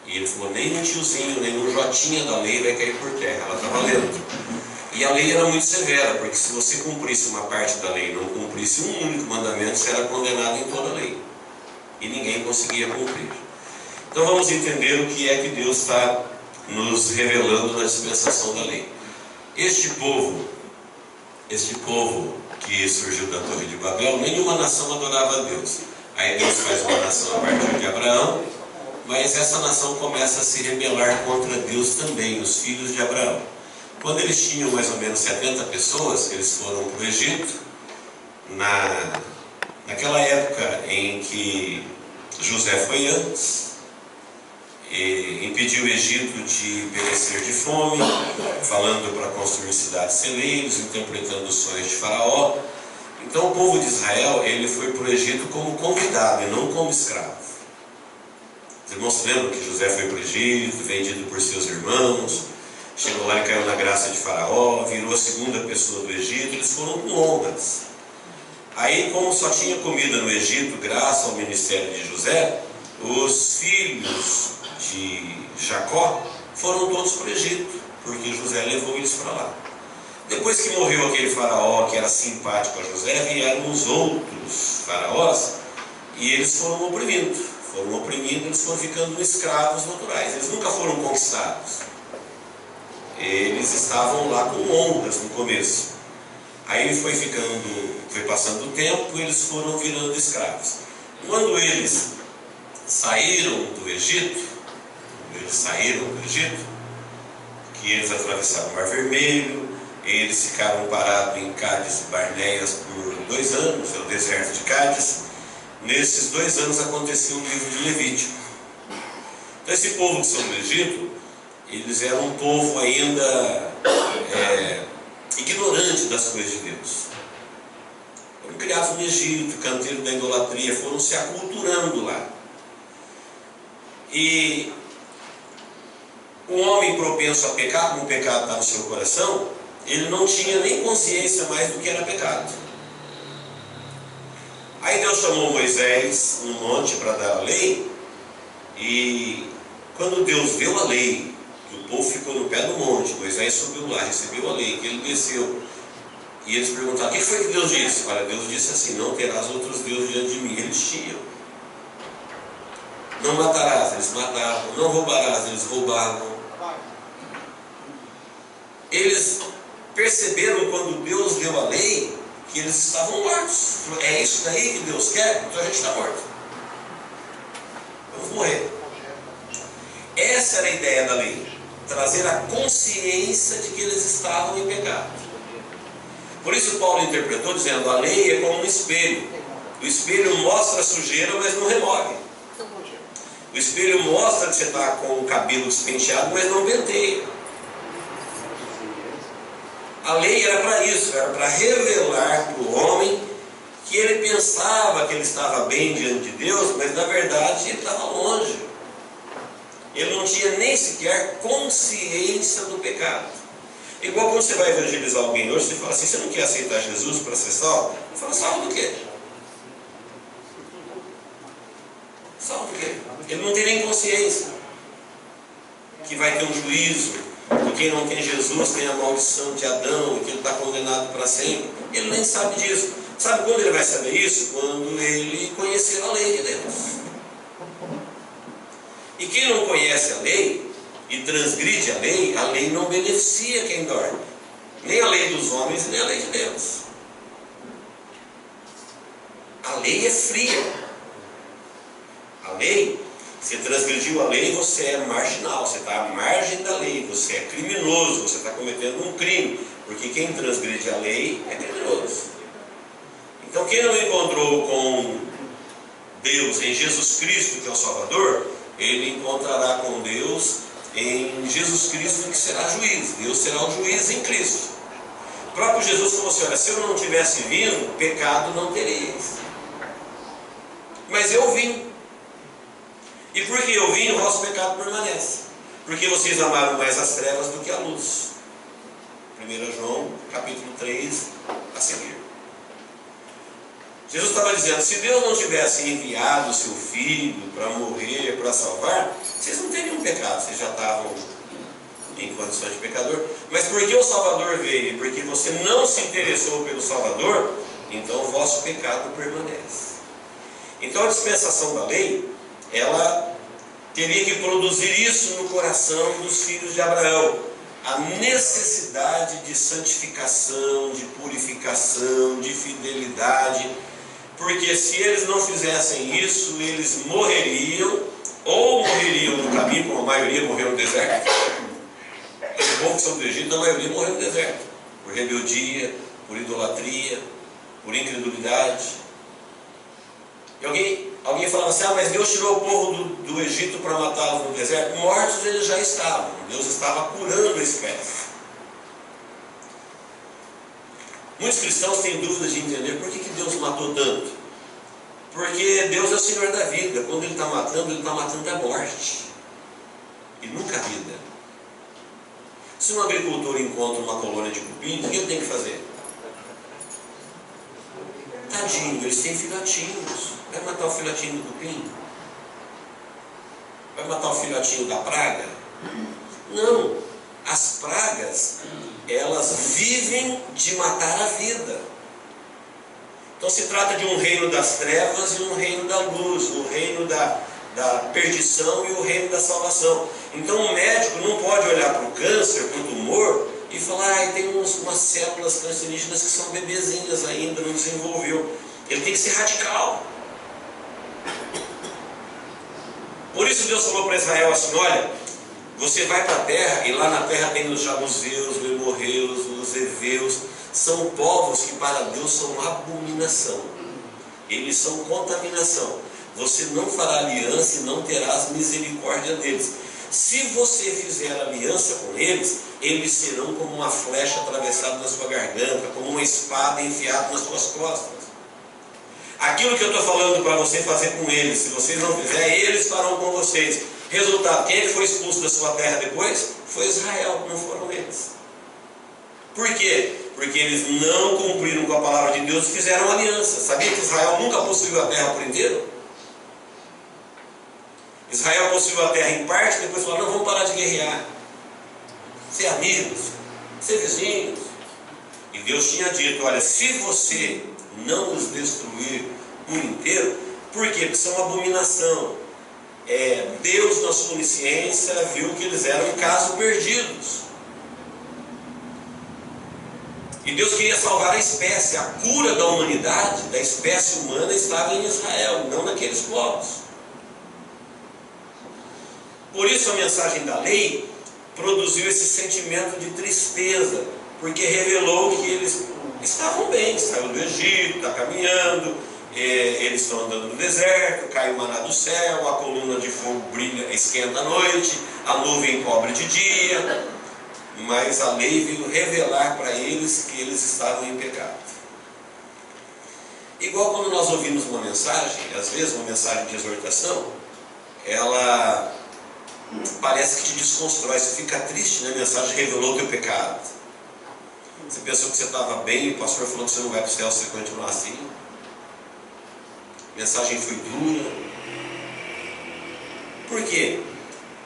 E ele falou, nem um tiozinho, nem um jotinha da lei vai cair por terra, ela está valendo. E a lei era muito severa, porque se você cumprisse uma parte da lei e não cumprisse um único mandamento, você era condenado em toda a lei. E ninguém conseguia cumprir. Então vamos entender o que é que Deus está nos revelando na dispensação da lei. Este povo que surgiu da Torre de Babel, nenhuma nação adorava a Deus. Aí Deus faz uma nação a partir de Abraão, mas essa nação começa a se rebelar contra Deus também, os filhos de Abraão. Quando eles tinham mais ou menos 70 pessoas, eles foram para o Egito, naquela época em que José foi antes, e impediu o Egito de perecer de fome, falando para construir cidades celeiros, interpretando os sonhos de Faraó. Então o povo de Israel, ele foi para o Egito como convidado e não como escravo. Os irmãos lembram que José foi para o Egito, vendido por seus irmãos, chegou lá e caiu na graça de Faraó, virou a segunda pessoa do Egito, eles foram com honras. Aí, como só tinha comida no Egito, graças ao ministério de José, os filhos de Jacó foram todos para o Egito, porque José levou eles para lá. Depois que morreu aquele faraó que era simpático a José, vieram os outros faraós e eles foram oprimindo, eles foram ficando escravos naturais, eles nunca foram conquistados. Eles estavam lá com honras no começo. Aí foi passando o tempo, eles foram virando escravos. Quando eles saíram do Egito, que eles atravessaram o Mar Vermelho, eles ficaram parados em Cádiz e Barneias por 2 anos, é o deserto de Cádiz. Nesses 2 anos aconteceu o livro de Levítico. Então esse povo que são do Egito, eles eram um povo ainda ignorante das coisas de Deus. Foram criados no Egito, canteiro da idolatria, foram se aculturando lá. E um homem propenso a pecar, como o pecado está no seu coração, ele não tinha nem consciência mais do que era pecado. Aí Deus chamou Moisés no monte para dar a lei, e quando Deus deu a lei, que o povo ficou no pé do monte, Moisés subiu lá, recebeu a lei, que ele desceu, e eles perguntaram, o que foi que Deus disse? Olha, Deus disse assim, não terás outros deuses diante de mim. Eles tinham. Não matarás, eles matavam. Não roubarás, eles roubavam. Eles perceberam quando Deus deu a lei que eles estavam mortos. É isso daí que Deus quer? Então a gente está morto. Vamos morrer. Essa era a ideia da lei, trazer a consciência de que eles estavam em pecado. Por isso Paulo interpretou dizendo, a lei é como um espelho. O espelho mostra a sujeira, mas não remove. O espelho mostra que você está com o cabelo despenteado, mas não penteia. A lei era para isso, era para revelar para o homem que ele pensava que ele estava bem diante de Deus, mas na verdade ele estava longe. Ele não tinha nem sequer consciência do pecado. Igual quando você vai evangelizar alguém hoje, você fala assim, você não quer aceitar Jesus para ser salvo? Ele fala, salvo do quê? Salvo do quê? Ele não tem nem consciência que vai ter um juízo, que quem não tem Jesus tem a maldição de Adão, e que ele está condenado para sempre. Ele nem sabe disso. Sabe quando ele vai saber isso? Quando ele conhecer a lei de Deus. E quem não conhece a lei e transgride a lei não beneficia quem dorme. Nem a lei dos homens, nem a lei de Deus. A lei é fria. A lei, você transgrediu a lei, você é marginal, você está à margem da lei, você é criminoso, você está cometendo um crime, porque quem transgride a lei é criminoso. Então quem não encontrou com Deus em Jesus Cristo, que é o Salvador, ele encontrará com Deus em Jesus Cristo, que será juiz. Deus será o juiz em Cristo. O próprio Jesus falou assim, olha, se eu não tivesse vindo, pecado não teríeis. Mas eu vim. E porque eu vim, o vosso pecado permanece. Porque vocês amaram mais as trevas do que a luz. 1 João, capítulo 3, a seguir. Jesus estava dizendo, se Deus não tivesse enviado o seu Filho para morrer, para salvar, vocês não teriam pecado, vocês já estavam em condições de pecador. Mas porque o Salvador veio, porque você não se interessou pelo Salvador, então o vosso pecado permanece. Então a dispensação da lei, ela teria que produzir isso no coração dos filhos de Abraão: a necessidade de santificação, de purificação, de fidelidade, porque se eles não fizessem isso, eles morreriam, ou morreriam no caminho, como a maioria morreu no deserto. O povo que são do Egito, a maioria morreu no deserto, por rebeldia, por idolatria, por incredulidade. E alguém falava assim: mas Deus tirou o povo do Egito para matá-los no deserto. Mortos eles já estavam, Deus estava curando a espécie. Muitos cristãos têm dúvidas de entender por que Deus matou tanto. Porque Deus é o Senhor da vida. Quando Ele está matando a morte, e nunca a vida. Se um agricultor encontra uma colônia de cupins, o que ele tem que fazer? Tadinho, eles têm filhotinhos. Vai matar o filhotinho do cupim? Vai matar o filhotinho da praga? Não. As pragas, elas vivem de matar a vida. Então se trata de um reino das trevas e um reino da luz, um reino da perdição e o reino da salvação. Então o médico não pode olhar para o câncer, para o tumor e falar: tem umas células cancerígenas que são bebezinhas ainda, não desenvolveu. Ele tem que ser radical. Por isso Deus falou para Israel assim: olha, você vai para a terra, e lá na terra tem os Jabuseus, os Emorreus, os Eveus. São povos que para Deus são abominação. Eles são contaminação. Você não fará aliança e não terás misericórdia deles. Se você fizer aliança com eles, eles serão como uma flecha atravessada na sua garganta, como uma espada enfiada nas suas costas. Aquilo que eu estou falando para você fazer com eles, se vocês não fizerem, eles farão com vocês. Resultado: quem é que foi expulso da sua terra depois? Foi Israel, não foram eles. Por quê? Porque eles não cumpriram com a palavra de Deus e fizeram aliança. Sabia que Israel nunca possuiu a terra por inteiro? Israel possuiu a terra em parte, depois falou: não, vamos parar de guerrear, ser amigos, ser vizinhos. E Deus tinha dito: olha, se você não os destruir por inteiro, por quê? Porque são abominação. Deus, na sua onisciência, viu que eles eram um caso perdidos. E Deus queria salvar a espécie. A cura da humanidade, da espécie humana, estava em Israel, não naqueles povos. Por isso a mensagem da lei produziu esse sentimento de tristeza, porque revelou que eles estavam bem, saiu do Egito, está caminhando, eles estão andando no deserto, cai o maná do céu, a coluna de fogo brilha, esquenta à noite, a nuvem cobre de dia, mas a lei veio revelar para eles que eles estavam em pecado. Igual quando nós ouvimos uma mensagem, às vezes uma mensagem de exortação, ela parece que te desconstrói, você fica triste, né? A mensagem revelou o teu pecado. Você pensou que você estava bem e o pastor falou que você não vai para o céu se você continuar assim. A mensagem foi dura. Por quê?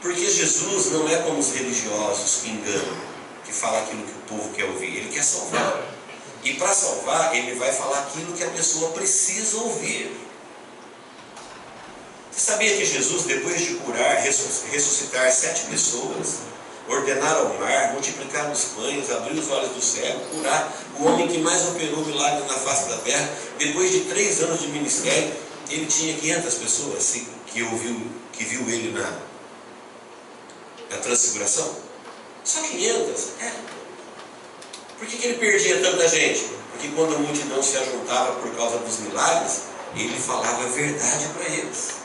Porque Jesus não é como os religiosos que enganam, que falam aquilo que o povo quer ouvir. Ele quer salvar. E para salvar, ele vai falar aquilo que a pessoa precisa ouvir. Você sabia que Jesus, depois de curar, ressuscitar 7 pessoas, ordenar ao mar, multiplicar os pães, abrir os olhos do cego, curar o homem que mais operou milagres na face da terra, depois de 3 anos de ministério, ele tinha 500 pessoas que viu ele na transfiguração? Só 500? Por que ele perdia tanta gente? Porque quando a multidão se ajuntava por causa dos milagres, ele falava a verdade para eles.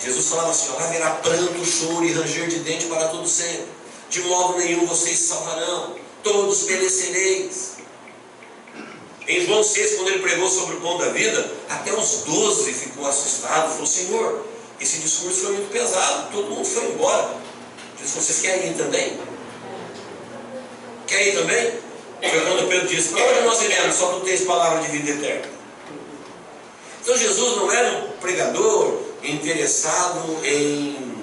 Jesus falava assim: lá haverá pranto, choro e ranger de dente para todo sempre. De modo nenhum vocês se salvarão, todos perecereis. Em João 6, quando ele pregou sobre o pão da vida, até os 12 ficou assustado. Falou: Senhor, esse discurso foi muito pesado, todo mundo foi embora. Jesus falou: vocês querem ir também? Quer ir também? Foi quando Pedro disse: para onde nós iremos? Só tu tens palavra de vida eterna. Então Jesus não era um pregador interessado em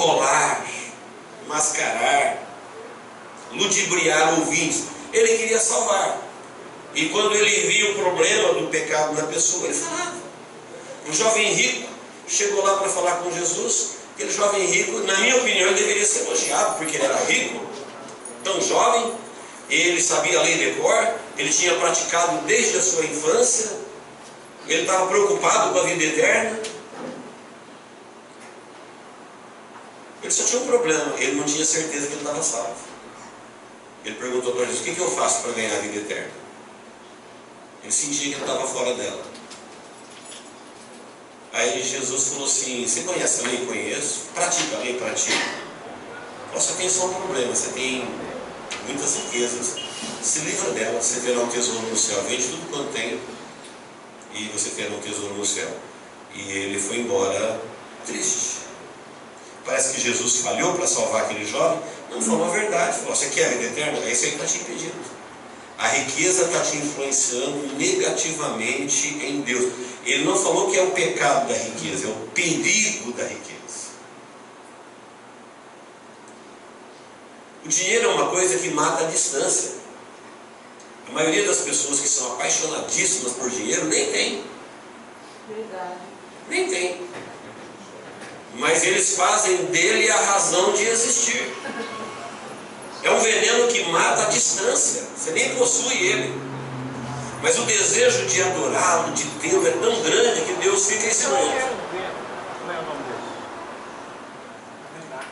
enrolar, mascarar, ludibriar ouvintes. Ele queria salvar. E quando ele via o problema do pecado da pessoa, ele falava. O jovem rico chegou lá para falar com Jesus. Aquele jovem rico, na minha opinião, ele deveria ser elogiado, porque ele era rico, tão jovem, ele sabia a lei de cor, ele tinha praticado desde a sua infância, ele estava preocupado com a vida eterna. Ele só tinha um problema, ele não tinha certeza que ele estava salvo. Ele perguntou para Jesus: o que eu faço para ganhar a vida eterna? Ele sentia que ele estava fora dela. Aí Jesus falou assim: você conhece a lei? Conheço. Pratica a lei? Pratica. Você tem só um problema, você tem muitas riquezas. Se livra dela, você terá um tesouro no céu. Vende tudo quanto tem e você terá um tesouro no céu. E ele foi embora triste. Parece que Jesus falhou para salvar aquele jovem. Não falou a verdade. Falou: você quer a vida eterna? É isso aí que está te impedindo. A riqueza está te influenciando negativamente em Deus. Ele não falou que é o pecado da riqueza, é o perigo da riqueza. O dinheiro é uma coisa que mata a distância. A maioria das pessoas que são apaixonadíssimas por dinheiro nem tem. Verdade. Nem tem. Mas eles fazem dele a razão de existir. É um veneno que mata a distância. Você nem possui ele. Mas o desejo de adorá-lo, de tê-lo, é tão grande que Deus fica em silêncio.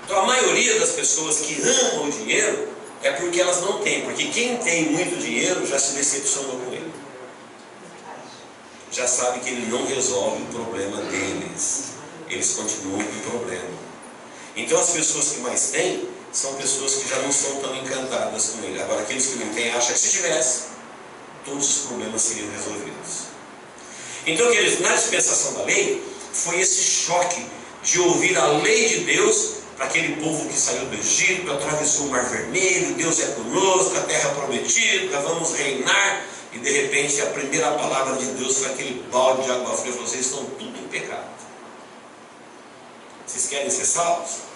Então a maioria das pessoas que amam o dinheiro é porque elas não têm. Porque quem tem muito dinheiro já se decepcionou com ele. Já sabe que ele não resolve o problema deles. Eles continuam com o problema. Então as pessoas que mais têm são pessoas que já não são tão encantadas com ele. Agora aqueles que não têm acham que se tivesse, todos os problemas seriam resolvidos. Então, queridos, na dispensação da lei, foi esse choque de ouvir a lei de Deus para aquele povo que saiu do Egito, atravessou o Mar Vermelho, Deus é conosco, a terra prometida, vamos reinar. E de repente a primeira palavra de Deus foi aquele balde de água fria. Vocês estão tudo em pecado. Vocês querem ser salvos?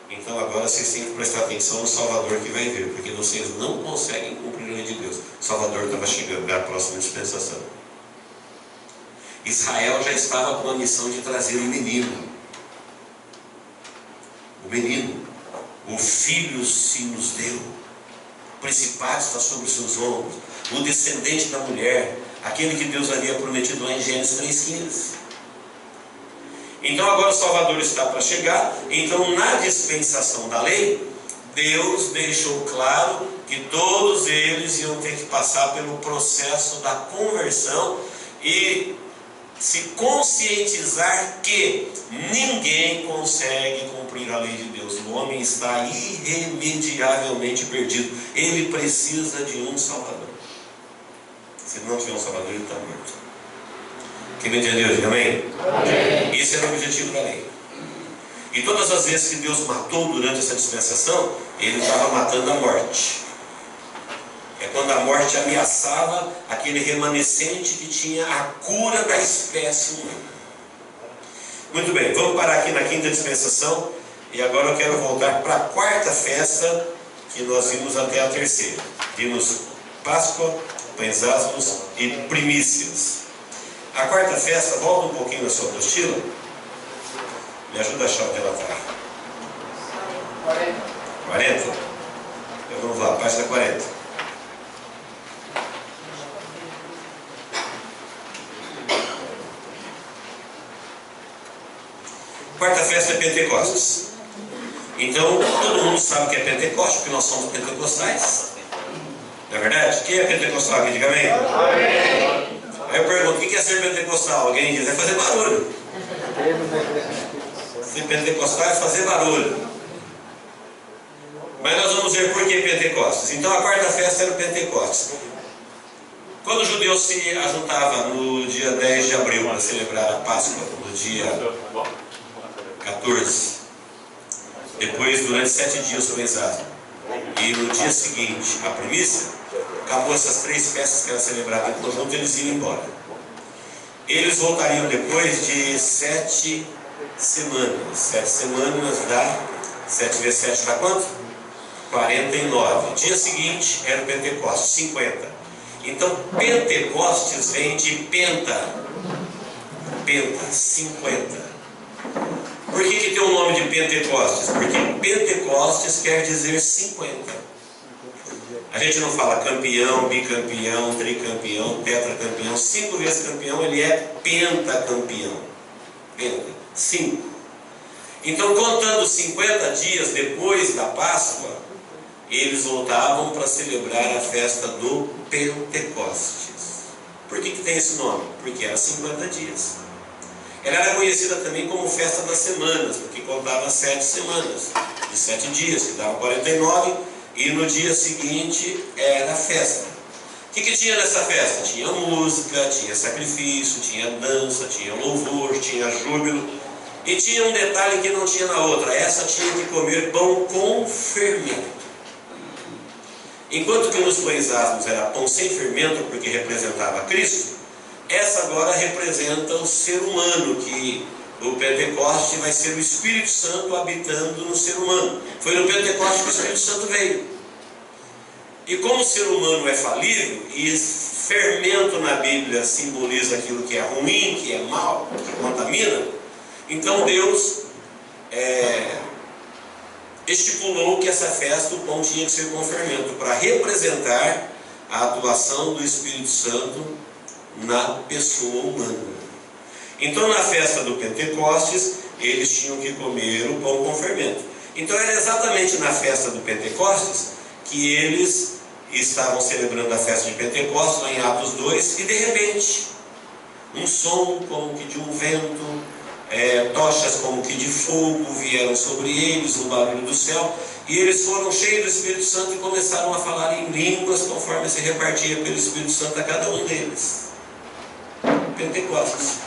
Então agora vocês têm que prestar atenção no Salvador que vai vir, porque vocês não conseguem cumprir a lei de Deus. O Salvador estava chegando, é a próxima dispensação. Israel já estava com a missão de trazer o menino. O menino, o filho se nos deu. O principado está sobre os seus ombros. O descendente da mulher, aquele que Deus havia prometido lá em Gênesis 3,15. Então agora o Salvador está para chegar. Então na dispensação da lei, Deus deixou claro que todos eles iam ter que passar pelo processo da conversão e se conscientizar que ninguém consegue cumprir a lei de Deus. O homem está irremediavelmente perdido. Ele precisa de um Salvador. Se não tiver um Salvador, ele está morto. Quem me entendeu? Diga amém? Amém. Esse era o objetivo da lei. E todas as vezes que Deus matou durante essa dispensação, Ele estava matando a morte. É quando a morte ameaçava aquele remanescente que tinha a cura da espécie humana. Muito bem, vamos parar aqui na quinta dispensação. E agora eu quero voltar para a quarta festa, que nós vimos até a terceira. Vimos Páscoa, Pães Asmos e Primícias. A quarta festa, volta um pouquinho na sua apostila. Me ajuda a achar onde ela está. 40? Então vamos lá, página 40. Quarta festa é Pentecostes. Então, todo mundo sabe o que é Pentecostes, porque nós somos pentecostais. Não é verdade? Quem é pentecostal aqui? Diga amém. Amém. Aí eu pergunto: o que é ser pentecostal? Alguém diz: é fazer barulho. Ser pentecostal é fazer barulho. Mas nós vamos ver por que Pentecostes. Então a quarta festa era o Pentecostes. Quando os judeus se ajuntavam no dia 10 de abril para celebrar a Páscoa, no dia 14, depois durante 7 dias o Pães Asmos, e no dia seguinte a primícia, acabou essas 3 festas que eram celebradas em conjunto, eles iam embora. Eles voltariam depois de 7 semanas. 7 semanas dá, 7 vezes 7 dá quanto? 49. Dia seguinte era o Pentecostes, 50. Então Pentecostes vem de penta, 50. Por que tem o nome de Pentecostes? Porque Pentecostes quer dizer 50. A gente não fala campeão, bicampeão, tricampeão, tetracampeão, 5 vezes campeão, ele é pentacampeão. Penta, 5. Então, contando 50 dias depois da Páscoa, eles voltavam para celebrar a festa do Pentecostes. Por que tem esse nome? Porque era 50 dias. Ela era conhecida também como festa das semanas, porque contava 7 semanas, de 7 dias, que dava 49. E no dia seguinte era a festa. O que tinha nessa festa? Tinha música, tinha sacrifício, tinha dança, tinha louvor, tinha júbilo. E tinha um detalhe que não tinha na outra: essa tinha que comer pão com fermento. Enquanto que nos pães asmos era pão sem fermento, porque representava Cristo, essa agora representa o ser humano, que o Pentecoste vai ser o Espírito Santo habitando no ser humano. Foi no Pentecoste que o Espírito Santo veio. E como o ser humano é falível, e fermento na Bíblia simboliza aquilo que é ruim, que é mal, que contamina, então Deus estipulou que essa festa, o pão tinha que ser com fermento, para representar a atuação do Espírito Santo na pessoa humana. Então, na festa do Pentecostes, eles tinham que comer o pão com fermento. Então, era exatamente na festa do Pentecostes que eles estavam celebrando a festa de Pentecostes, lá em Atos 2, e de repente, um som como que de um vento, tochas como que de fogo vieram sobre eles, um barulho do céu, e eles foram cheios do Espírito Santo e começaram a falar em línguas, conforme se repartia pelo Espírito Santo a cada um deles. Pentecostes.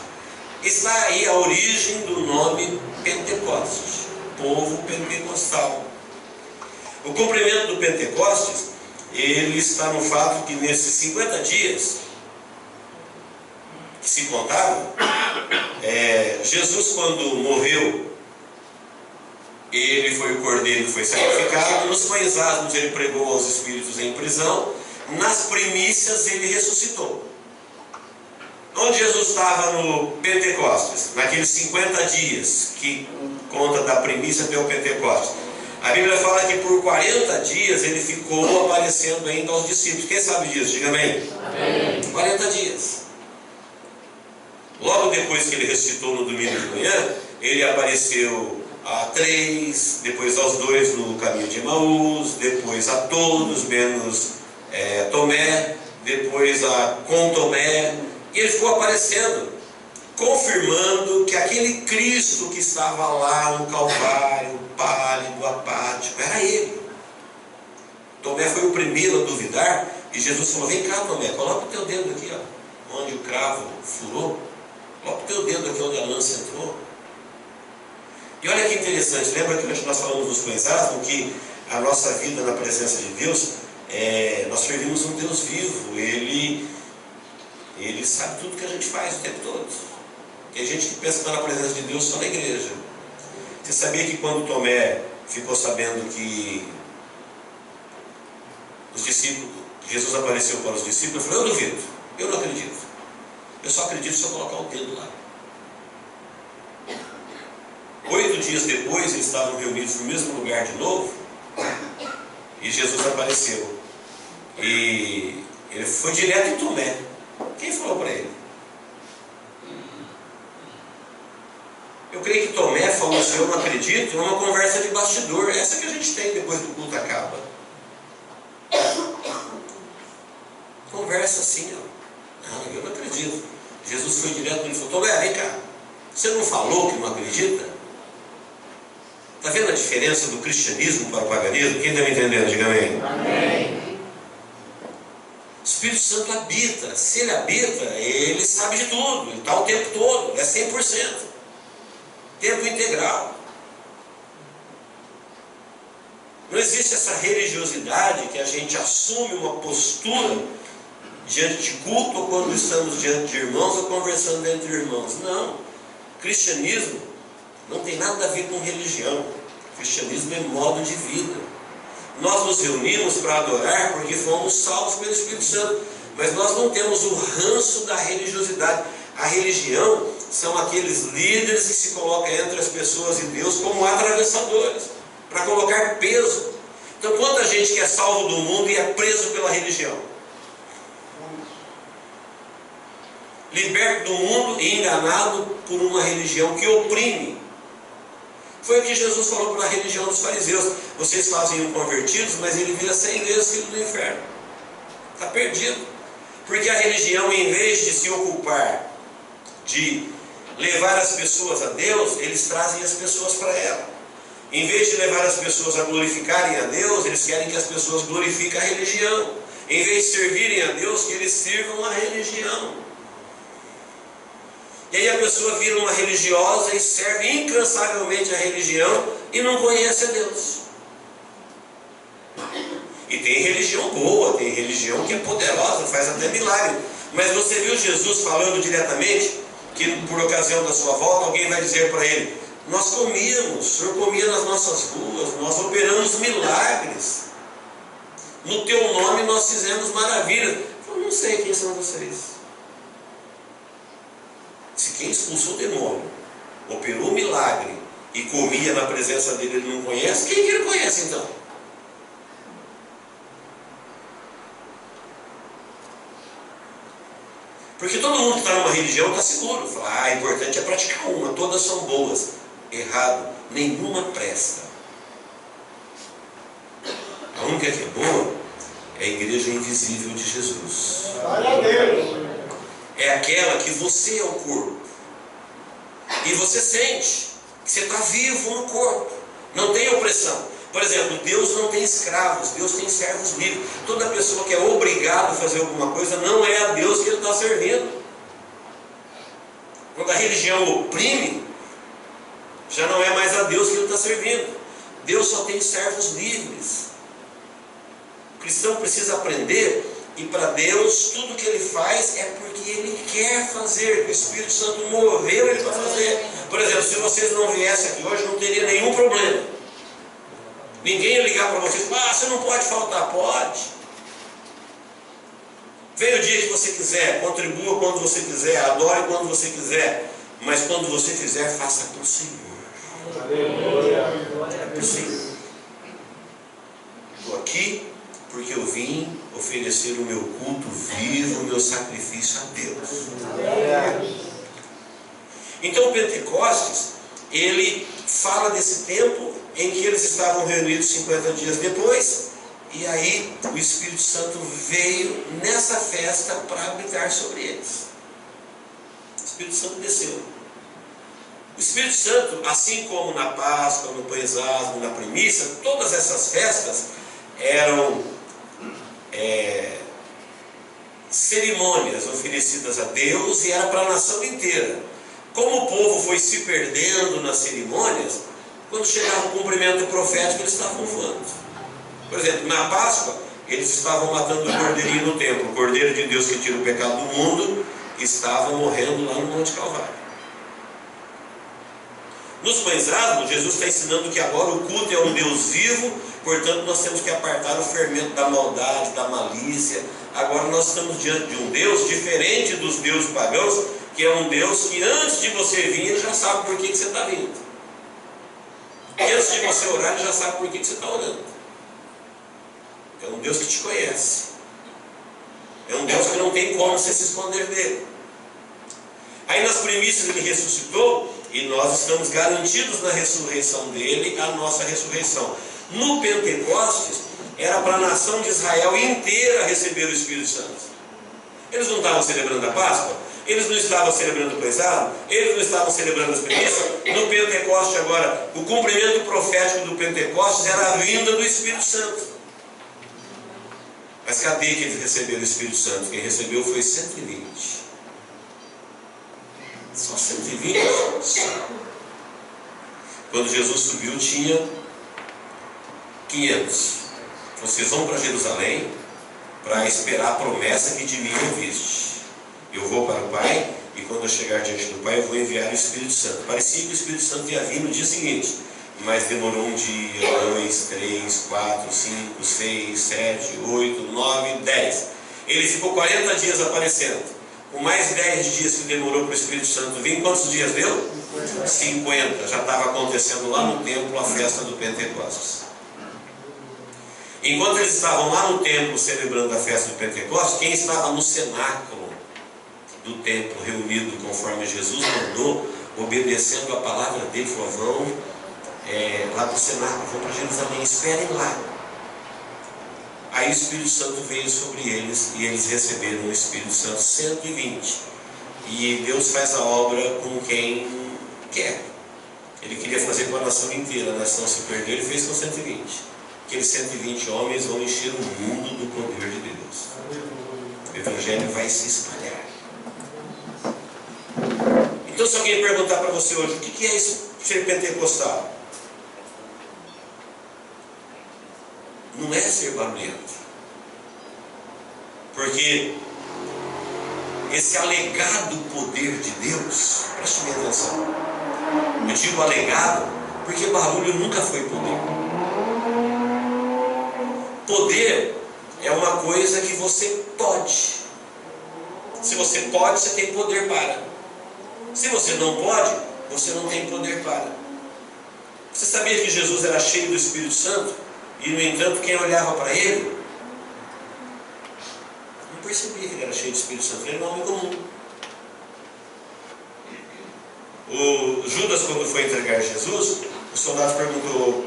Está aí a origem do nome Pentecostes, povo pentecostal. O cumprimento do Pentecostes, ele está no fato que nesses 50 dias que se contavam, Jesus, quando morreu, ele foi o cordeiro que foi sacrificado. Nos pães asmos ele pregou aos espíritos em prisão. Nas primícias ele ressuscitou. Onde Jesus estava no Pentecostes, naqueles 50 dias que conta da primícia até o Pentecostes, a Bíblia fala que por 40 dias ele ficou aparecendo ainda aos discípulos. Quem sabe disso? Diga amém. Amém. 40 dias. Logo depois que ele ressuscitou no domingo de manhã, ele apareceu a 3, depois aos 2 no caminho de Emaús, depois a todos, menos Tomé, depois com Tomé. E ele ficou aparecendo, confirmando que aquele Cristo que estava lá no Calvário, pálido, apático, era ele. Tomé foi o primeiro a duvidar, e Jesus falou: vem cá, Tomé, coloca o teu dedo aqui, ó, onde o cravo furou, coloca o teu dedo aqui onde a lança entrou. E olha que interessante, lembra que nós falamos nos pães asmos que a nossa vida na presença de Deus, nós servimos um Deus vivo. Ele sabe tudo que a gente faz o tempo todo. Tem gente que pensa que está na presença de Deus só na igreja. Você sabia que quando Tomé ficou sabendo que os discípulos, Jesus apareceu para os discípulos, ele falou: eu duvido, eu não acredito. Eu só acredito se eu colocar o dedo lá. 8 dias depois, eles estavam reunidos no mesmo lugar de novo, e Jesus apareceu. E ele foi direto em Tomé. Quem falou para ele? Eu creio que Tomé falou assim: eu não acredito, é uma conversa de bastidor, essa que a gente tem depois do culto acaba. Conversa assim, ó. Não, eu não acredito. Jesus foi direto e falou: Tomé, vem cá, você não falou que não acredita? Está vendo a diferença do cristianismo para o paganismo? Quem está me entendendo? Diga amém. Amém. O Espírito Santo habita. Se ele habita, ele sabe de tudo. Ele está o tempo todo. É 100%. Tempo integral. Não existe essa religiosidade que a gente assume uma postura diante de culto, ou quando estamos diante de irmãos, ou conversando entre irmãos. Não. Cristianismo Não tem nada a ver com religião. O cristianismo é modo de vida. Nós nos reunimos para adorar porque fomos salvos pelo Espírito Santo. Mas nós não temos o ranço da religiosidade. A religião são aqueles líderes que se colocam entre as pessoas e Deus como atravessadores, para colocar peso. Então, quanta gente que é salvo do mundo e é preso pela religião, liberto do mundo e enganado por uma religião que oprime. Foi o que Jesus falou para a religião dos fariseus: vocês fazem um convertidos, mas ele vira 100 vezes filho do inferno. Está perdido. Porque a religião, em vez de se ocupar de levar as pessoas a Deus, eles trazem as pessoas para ela. Em vez de levar as pessoas a glorificarem a Deus, eles querem que as pessoas glorifiquem a religião. Em vez de servirem a Deus, que eles sirvam a religião. E aí a pessoa vira uma religiosa e serve incansavelmente a religião e não conhece a Deus. E tem religião boa, tem religião que é poderosa, faz até milagre. Mas você viu Jesus falando diretamente que por ocasião da sua volta alguém vai dizer para ele: nós comíamos, o Senhor comia nas nossas ruas, nós operamos milagres, no teu nome nós fizemos maravilhas. Eu não sei quem são vocês. Se quem expulsou o demônio, operou milagre e comia na presença dele, ele não conhece, quem que ele conhece então? Porque todo mundo que está numa religião está seguro. Fala, o importante é praticar uma, todas são boas. Errado, nenhuma presta. A única que é boa é a igreja invisível de Jesus. Glória a Deus. É aquela que você é o corpo. E você sente que você está vivo no corpo. Não tem opressão. Por exemplo, Deus não tem escravos, Deus tem servos livres. Toda pessoa que é obrigada a fazer alguma coisa não é a Deus que ele está servindo. Quando a religião oprime, já não é mais a Deus que ele está servindo. Deus só tem servos livres. O cristão precisa aprender, e para Deus tudo que ele faz é porque ele quer fazer. O Espírito Santo moveu ele para fazer. Por exemplo, se vocês não viessem aqui hoje, não teria nenhum problema. Ninguém ia ligar para vocês: você não pode faltar. Pode. Venha o dia que você quiser, contribua quando você quiser, adore quando você quiser, mas quando você fizer, faça para o Senhor. É para o Senhor. Estou aqui porque eu vim oferecer o meu culto vivo, o meu sacrifício a Deus. Então o Pentecostes, ele fala desse tempo em que eles estavam reunidos 50 dias depois, e aí o Espírito Santo veio nessa festa para habitar sobre eles. O Espírito Santo desceu. O Espírito Santo, assim como na Páscoa, no Pães Asmos, na Primícia, todas essas festas eram cerimônias oferecidas a Deus, e era para a nação inteira. Como o povo foi se perdendo nas cerimônias, quando chegava o cumprimento profético, eles estavam voando. Por exemplo, na Páscoa, eles estavam matando o cordeirinho no templo. O cordeiro de Deus que tira o pecado do mundo estava morrendo lá no Monte Calvário. Nos Pães Asmos, Jesus está ensinando que agora o culto é um Deus vivo, portanto nós temos que apartar o fermento da maldade, da malícia. Agora nós estamos diante de um Deus diferente dos deuses pagãos, que é um Deus que antes de você vir, ele já sabe por que você está vindo. Antes de você orar, ele já sabe por que você está orando. É um Deus que te conhece. É um Deus que não tem como você se esconder dele. Aí nas primícias ele ressuscitou, e nós estamos garantidos na ressurreição dele, a nossa ressurreição. No Pentecostes, era para a nação de Israel inteira receber o Espírito Santo. Eles não estavam celebrando a Páscoa? Eles não estavam celebrando o Pães Asmos? Eles não estavam celebrando as primícias? No Pentecostes agora, o cumprimento profético do Pentecostes era a vinda do Espírito Santo. Mas cadê que eles receberam o Espírito Santo? Quem recebeu foi 120. Só 120? Quando Jesus subiu, tinha 500. Vocês vão para Jerusalém para esperar a promessa que de mim ouviste. Eu vou para o Pai, e quando eu chegar diante do Pai, eu vou enviar o Espírito Santo. Parecia que o Espírito Santo ia vir no dia seguinte, mas demorou um dia, 2, 3, 4, 5, 6, 7, 8, 9, 10. Ele ficou 40 dias aparecendo. Com mais 10 dias que demorou para o Espírito Santo vir, quantos dias deu? 50. Já estava acontecendo lá no templo a festa do Pentecostes. Enquanto eles estavam lá no templo celebrando a festa do Pentecostes, quem estava no cenáculo do templo reunido conforme Jesus mandou, obedecendo a palavra dele, falou: vão lá para o cenáculo, vão para Jerusalém, esperem lá. Aí o Espírito Santo veio sobre eles e eles receberam o Espírito Santo 120. E Deus faz a obra com quem quer. Ele queria fazer com a nação inteira, a nação se perdeu, ele fez com 120. Aqueles 120 homens vão encher o mundo do poder de Deus. O Evangelho vai se espalhar. Então, se alguém perguntar para você hoje, o que é isso ser pentecostal? Não é ser barulhento. Porque esse alegado poder de Deus, preste bem atenção. Eu digo alegado porque barulho nunca foi poder. Poder é uma coisa que você pode. Se você pode, você tem poder para. Se você não pode, você não tem poder para. Você sabia que Jesus era cheio do Espírito Santo? E no entanto, quem olhava para ele não percebia que ele era cheio do Espírito Santo. Ele era um homem comum. O Judas, quando foi entregar Jesus, o soldado perguntou: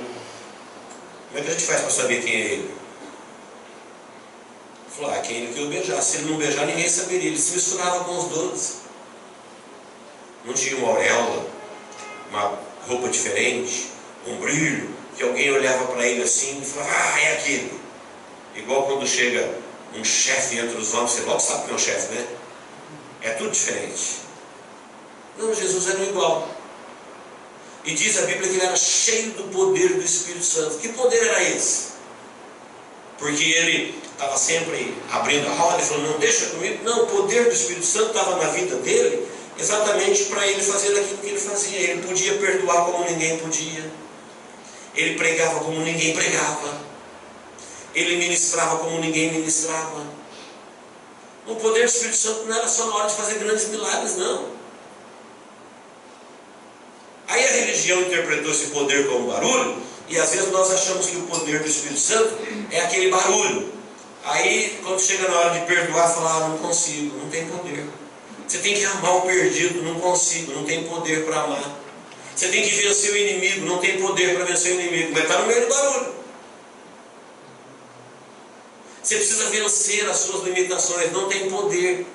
como é que a gente faz para saber quem é ele? Ele falou: quem ele que eu beijar. Se ele não beijar, ninguém saberia. Ele se misturava com os 12. Não tinha uma auréola, uma roupa diferente, um brilho, que alguém olhava para ele assim e falava: é aquele. Igual quando chega um chefe entre os homens, você logo sabe que é um chefe, né? É tudo diferente. Não, Jesus era igual. E diz a Bíblia que ele era cheio do poder do Espírito Santo. Que poder era esse? Porque ele estava sempre abrindo a roda e falando: não, deixa comigo. Não, o poder do Espírito Santo estava na vida dele exatamente para ele fazer aquilo que ele fazia. Ele podia perdoar como ninguém podia. Ele pregava como ninguém pregava. Ele ministrava como ninguém ministrava. O poder do Espírito Santo não era só na hora de fazer grandes milagres, não. Aí a religião interpretou esse poder como barulho, e às vezes nós achamos que o poder do Espírito Santo é aquele barulho. Aí quando chega na hora de perdoar, fala: não consigo, não tem poder. Você tem que amar o perdido, não consigo, não tem poder para amar. Você tem que vencer o inimigo, não tem poder para vencer o inimigo, mas está no meio do barulho. Você precisa vencer as suas limitações, não tem poder.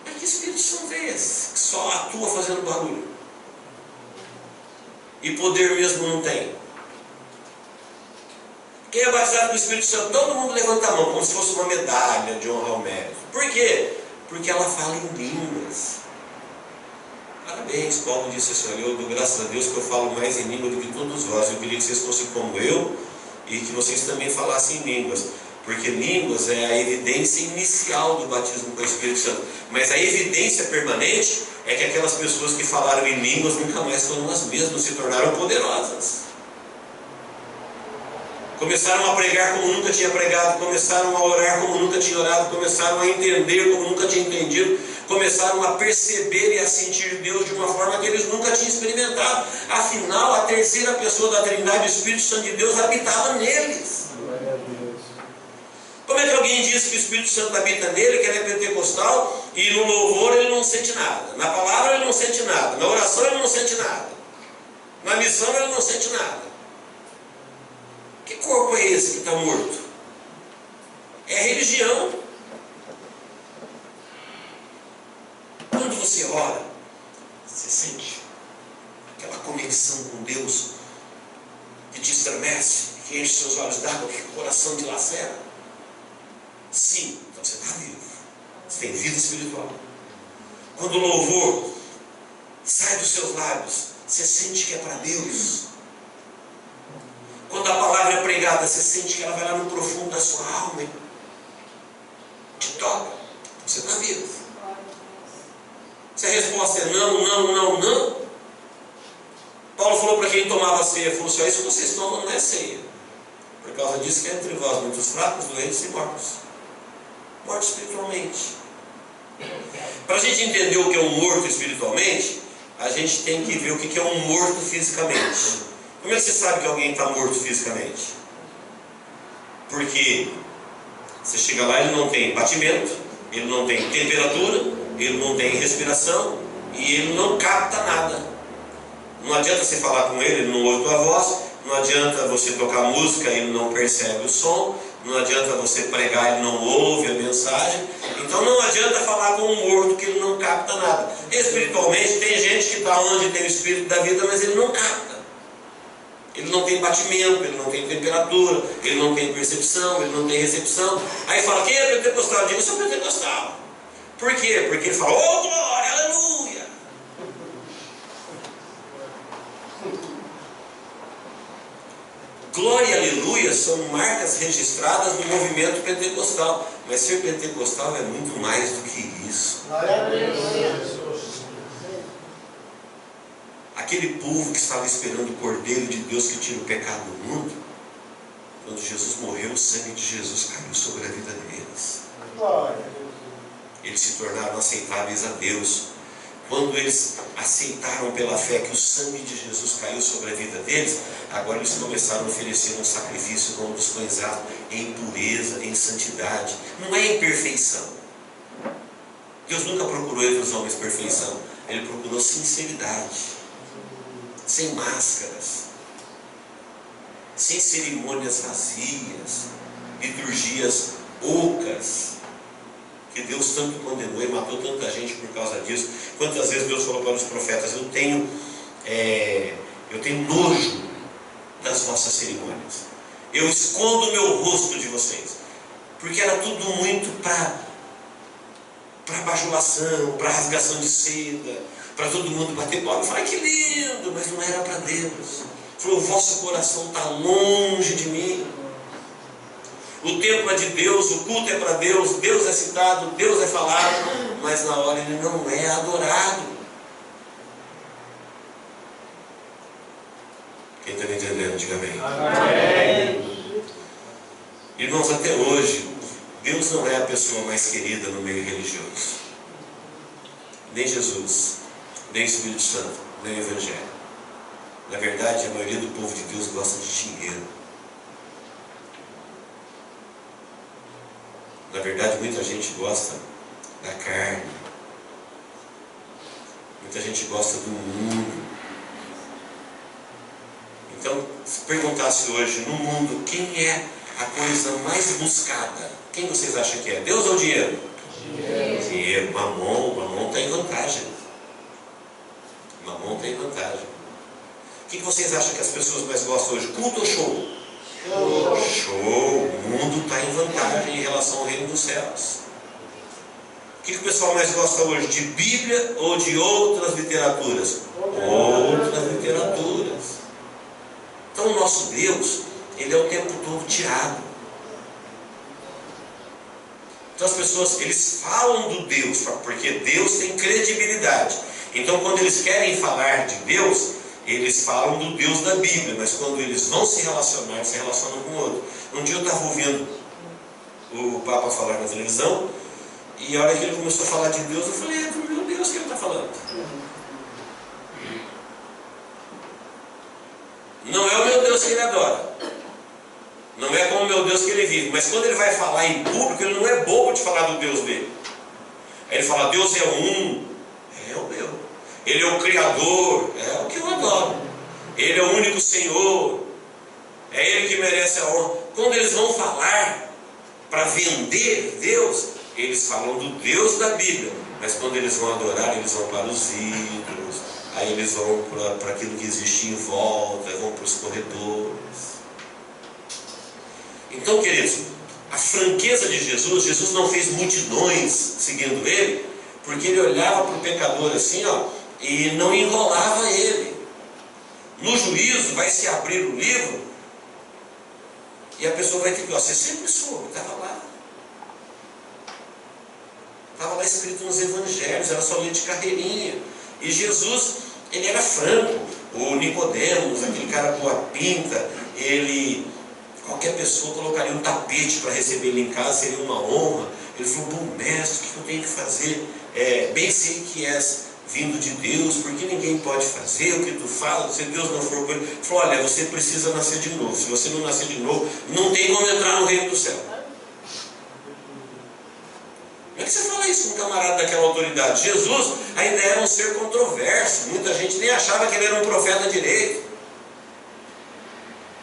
Mas que Espírito Santo é esse que só atua fazendo barulho? E poder mesmo não tem. Quem é batizado com o Espírito Santo? Todo mundo levanta a mão, como se fosse uma medalha de honra ao mérito. Por quê? Porque ela fala em línguas. Parabéns, Paulo disse assim: eu dou graças a Deus que eu falo mais em língua do que todos vós. Eu queria que vocês fossem como eu e que vocês também falassem em línguas. Porque línguas é a evidência inicial do batismo com o Espírito Santo. Mas a evidência permanente é que aquelas pessoas que falaram em línguas nunca mais foram as mesmas, se tornaram poderosas. Começaram a pregar como nunca tinha pregado, começaram a orar como nunca tinha orado, começaram a entender como nunca tinha entendido, começaram a perceber e a sentir Deus de uma forma que eles nunca tinham experimentado. Afinal, a terceira pessoa da Trindade, o Espírito Santo de Deus, habitava neles. Como é que alguém diz que o Espírito Santo habita nele, que ele é pentecostal, e no louvor ele não sente nada, na palavra ele não sente nada, na oração ele não sente nada, na missão ele não sente nada? Que corpo é esse que está morto? É a religião. Quando você ora, você sente aquela conexão com Deus que te estremece, que enche seus olhos d'água, que o coração dilacera. Sim, então você está vivo. Você tem vida espiritual. Quando o louvor sai dos seus lábios, você sente que é para Deus. Quando a palavra é pregada, você sente que ela vai lá no profundo da sua alma e te toca. Você está vivo. Se a resposta é não, não, não, não, Paulo falou para quem tomava ceia, falou assim: isso que vocês tomam não é ceia. Por causa disso que é entre vós muitos fracos, doentes e mortos. Mortos espiritualmente. Para a gente entender o que é um morto espiritualmente, a gente tem que ver o que é um morto fisicamente. Como é que você sabe que alguém está morto fisicamente? Porque você chega lá, ele não tem batimento, ele não tem temperatura, ele não tem respiração e ele não capta nada. Não adianta você falar com ele, ele não ouve tua voz. Não adianta você tocar música, ele não percebe o som. Não adianta você pregar, ele não ouve a mensagem. Então não adianta falar com um morto que ele não capta nada. Espiritualmente tem gente que está onde tem o Espírito da vida, mas ele não capta. Ele não tem batimento, ele não tem temperatura, ele não tem percepção, ele não tem recepção. Aí fala: quem é pentecostal? Eu digo: eu sou pentecostal. Por quê? Porque ele fala: oh glória, aleluia. Glória e aleluia são marcas registradas no movimento pentecostal. Mas ser pentecostal é muito mais do que isso. Aquele povo que estava esperando o Cordeiro de Deus que tira o pecado do mundo, quando Jesus morreu, o sangue de Jesus caiu sobre a vida deles. Eles se tornaram aceitáveis a Deus. Quando eles aceitaram pela fé que o sangue de Jesus caiu sobre a vida deles, agora eles começaram a oferecer um sacrifício como dos pães asmos, em pureza, em santidade. Não é em perfeição. Deus nunca procurou entre os homens perfeição. Ele procurou sinceridade, sem máscaras, sem cerimônias vazias, liturgias ocas, que Deus tanto condenou e matou tanta gente por causa disso. Quantas vezes Deus falou para os profetas: eu tenho nojo das vossas cerimônias, eu escondo o meu rosto de vocês, porque era tudo muito para bajulação, para rasgação de seda, para todo mundo bater palma. Eu falei: que lindo, mas não era para Deus. Falou: o vosso coração está longe de mim. O templo é de Deus, o culto é para Deus, Deus é citado, Deus é falado, mas na hora ele não é adorado. Quem está me entendendo, diga amém. Amém. Irmãos, até hoje, Deus não é a pessoa mais querida no meio religioso. Nem Jesus, nem o Espírito Santo, nem o Evangelho. Na verdade, a maioria do povo de Deus gosta de dinheiro. Na verdade, muita gente gosta da carne. Muita gente gosta do mundo. Então, se perguntasse hoje no mundo quem é a coisa mais buscada, quem vocês acham que é? Deus ou dinheiro? Dinheiro. Mamon está em vantagem. Mamon está em vantagem. O que vocês acham que as pessoas mais gostam hoje? Culto ou show? Show. O mundo está em vantagem em relação ao reino dos céus. O que o pessoal mais gosta hoje? De Bíblia ou de outras literaturas? Outras literaturas. Então o nosso Deus, ele é o tempo todo tirado. Então as pessoas, eles falam do Deus, porque Deus tem credibilidade. Então quando eles querem falar de Deus, eles falam do Deus da Bíblia, mas quando eles vão se relacionar, eles se relacionam com o outro. Um dia eu estava ouvindo o Papa falar na televisão, e a hora que ele começou a falar de Deus, eu falei: é do meu Deus que ele está falando. Não é o meu Deus que ele adora, não é como o meu Deus que ele vive, mas quando ele vai falar em público, ele não é bobo de falar do Deus dele. Aí ele fala: Deus é um, é o meu. Ele é o Criador, é o que eu adoro. Ele é o único Senhor, é Ele que merece a honra. Quando eles vão falar para vender Deus, eles falam do Deus da Bíblia. Mas quando eles vão adorar, eles vão para os ídolos, aí eles vão para aquilo que existe em volta, vão para os corredores. Então, queridos, a franqueza de Jesus, Jesus não fez multidões seguindo Ele, porque Ele olhava para o pecador assim, e não enrolava ele. No juízo vai se abrir o livro e a pessoa vai ter que: você sempre soube, estava lá. Estava lá escrito nos evangelhos, era só ler de carreirinha. E Jesus, ele era franco. O Nicodemos, aquele cara boa pinta, qualquer pessoa colocaria um tapete para receber ele em casa, seria uma honra. Ele falou: bom mestre, o que eu tenho que fazer? Bem sei que és vindo de Deus, porque ninguém pode fazer o que tu fala, se Deus não for com ele. Ele falou: olha, você precisa nascer de novo. Se você não nascer de novo, não tem como entrar no reino do céu. Como é que você fala isso com um camarada daquela autoridade? Jesus ainda era um ser controverso. Muita gente nem achava que ele era um profeta direito.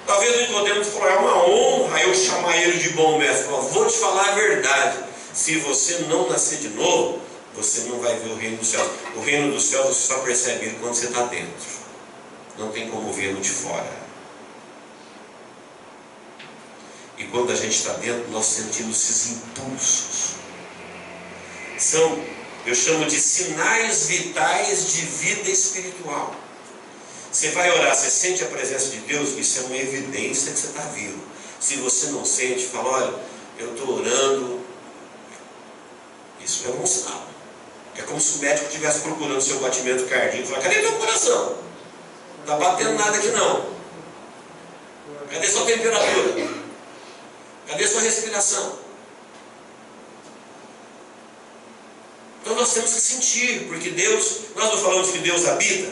Talvez o Nicodemos falou: é uma honra eu chamar ele de bom mestre. Falou: vou te falar a verdade. Se você não nascer de novo, você não vai ver o reino do céu. O reino do céu você só percebe ele quando você está dentro. Não tem como vê-lo de fora. E quando a gente está dentro, nós sentimos esses impulsos. Eu chamo de sinais vitais de vida espiritual. Você vai orar, você sente a presença de Deus, isso é uma evidência que você está vivo. Se você não sente, fala: olha, eu estou orando, isso é um sinal. É como se o médico estivesse procurando seu batimento cardíaco e falar: cadê teu coração? Não está batendo nada aqui não. Cadê sua temperatura? Cadê sua respiração? Então nós temos que sentir, porque Deus, nós não falamos que Deus habita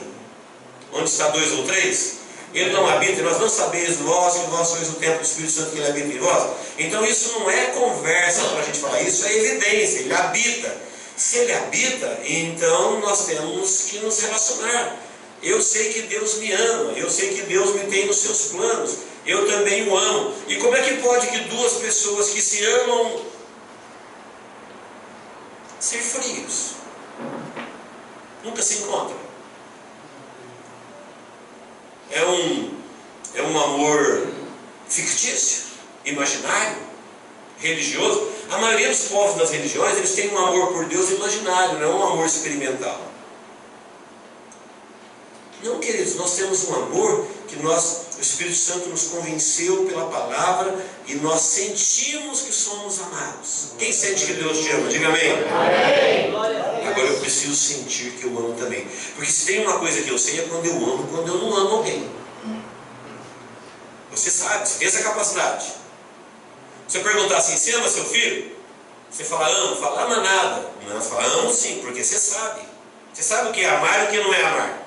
onde está 2 ou 3, Ele não habita, e nós não sabemos vós que vós sois o templo do Espírito Santo, que Ele habita em vós. Então isso não é conversa para a gente falar, isso é evidência, Ele habita. Se Ele habita, então nós temos que nos relacionar. Eu sei que Deus me ama, eu sei que Deus me tem nos seus planos, eu também o amo. E como é que pode que duas pessoas que se amam ser frios? Nunca se encontram. É um amor fictício, imaginário, religioso. A maioria dos povos das religiões, eles têm um amor por Deus imaginário, não é um amor experimental. Não, queridos, nós temos um amor que o Espírito Santo nos convenceu pela palavra e nós sentimos que somos amados. Quem sente que Deus te ama? Diga amém. Amém. Agora eu preciso sentir que eu amo também. Porque se tem uma coisa que eu sei é quando eu amo, quando eu não amo alguém. Você sabe, você tem essa capacidade. Se eu perguntar assim: você ama seu filho? Você fala: amo. Fala: ama nada. Não, fala: amo sim, porque você sabe. Você sabe o que é amar e o que não é amar.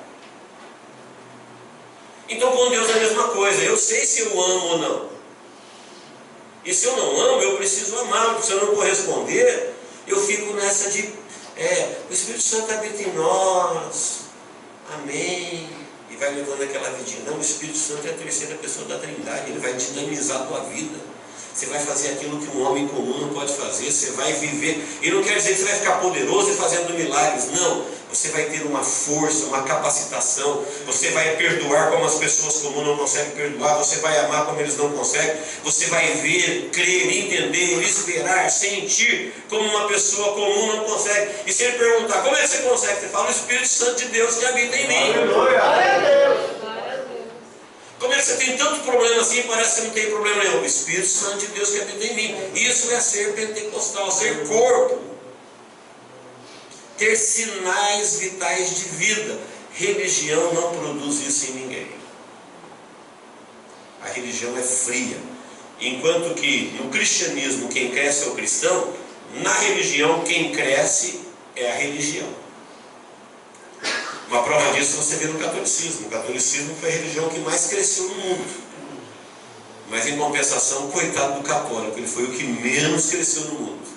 Então com Deus é a mesma coisa. Eu sei se eu amo ou não. E se eu não amo, eu preciso amar. Porque se eu não corresponder, eu fico nessa de o Espírito Santo habita em nós, amém, e vai levando aquela vidinha. Não, o Espírito Santo é a terceira pessoa da Trindade. Ele vai dinamizar a tua vida. Você vai fazer aquilo que um homem comum não pode fazer. Você vai viver. E não quer dizer que você vai ficar poderoso e fazendo milagres. Não. Você vai ter uma força, uma capacitação. Você vai perdoar como as pessoas comuns não conseguem perdoar. Você vai amar como eles não conseguem. Você vai ver, crer, entender, esperar, sentir como uma pessoa comum não consegue. E se ele perguntar: como é que você consegue? Você fala: o Espírito Santo de Deus que habita em mim. Aleluia. Como é que você tem tanto problema assim e parece que não tem problema nenhum? O Espírito Santo de Deus que habita em mim. Isso é ser pentecostal, ser corpo. Ter sinais vitais de vida. Religião não produz isso em ninguém. A religião é fria. Enquanto que no cristianismo quem cresce é o cristão, na religião quem cresce é a religião. Uma prova disso você vê no catolicismo. O catolicismo foi a religião que mais cresceu no mundo. Mas em compensação, coitado do católico, ele foi o que menos cresceu no mundo.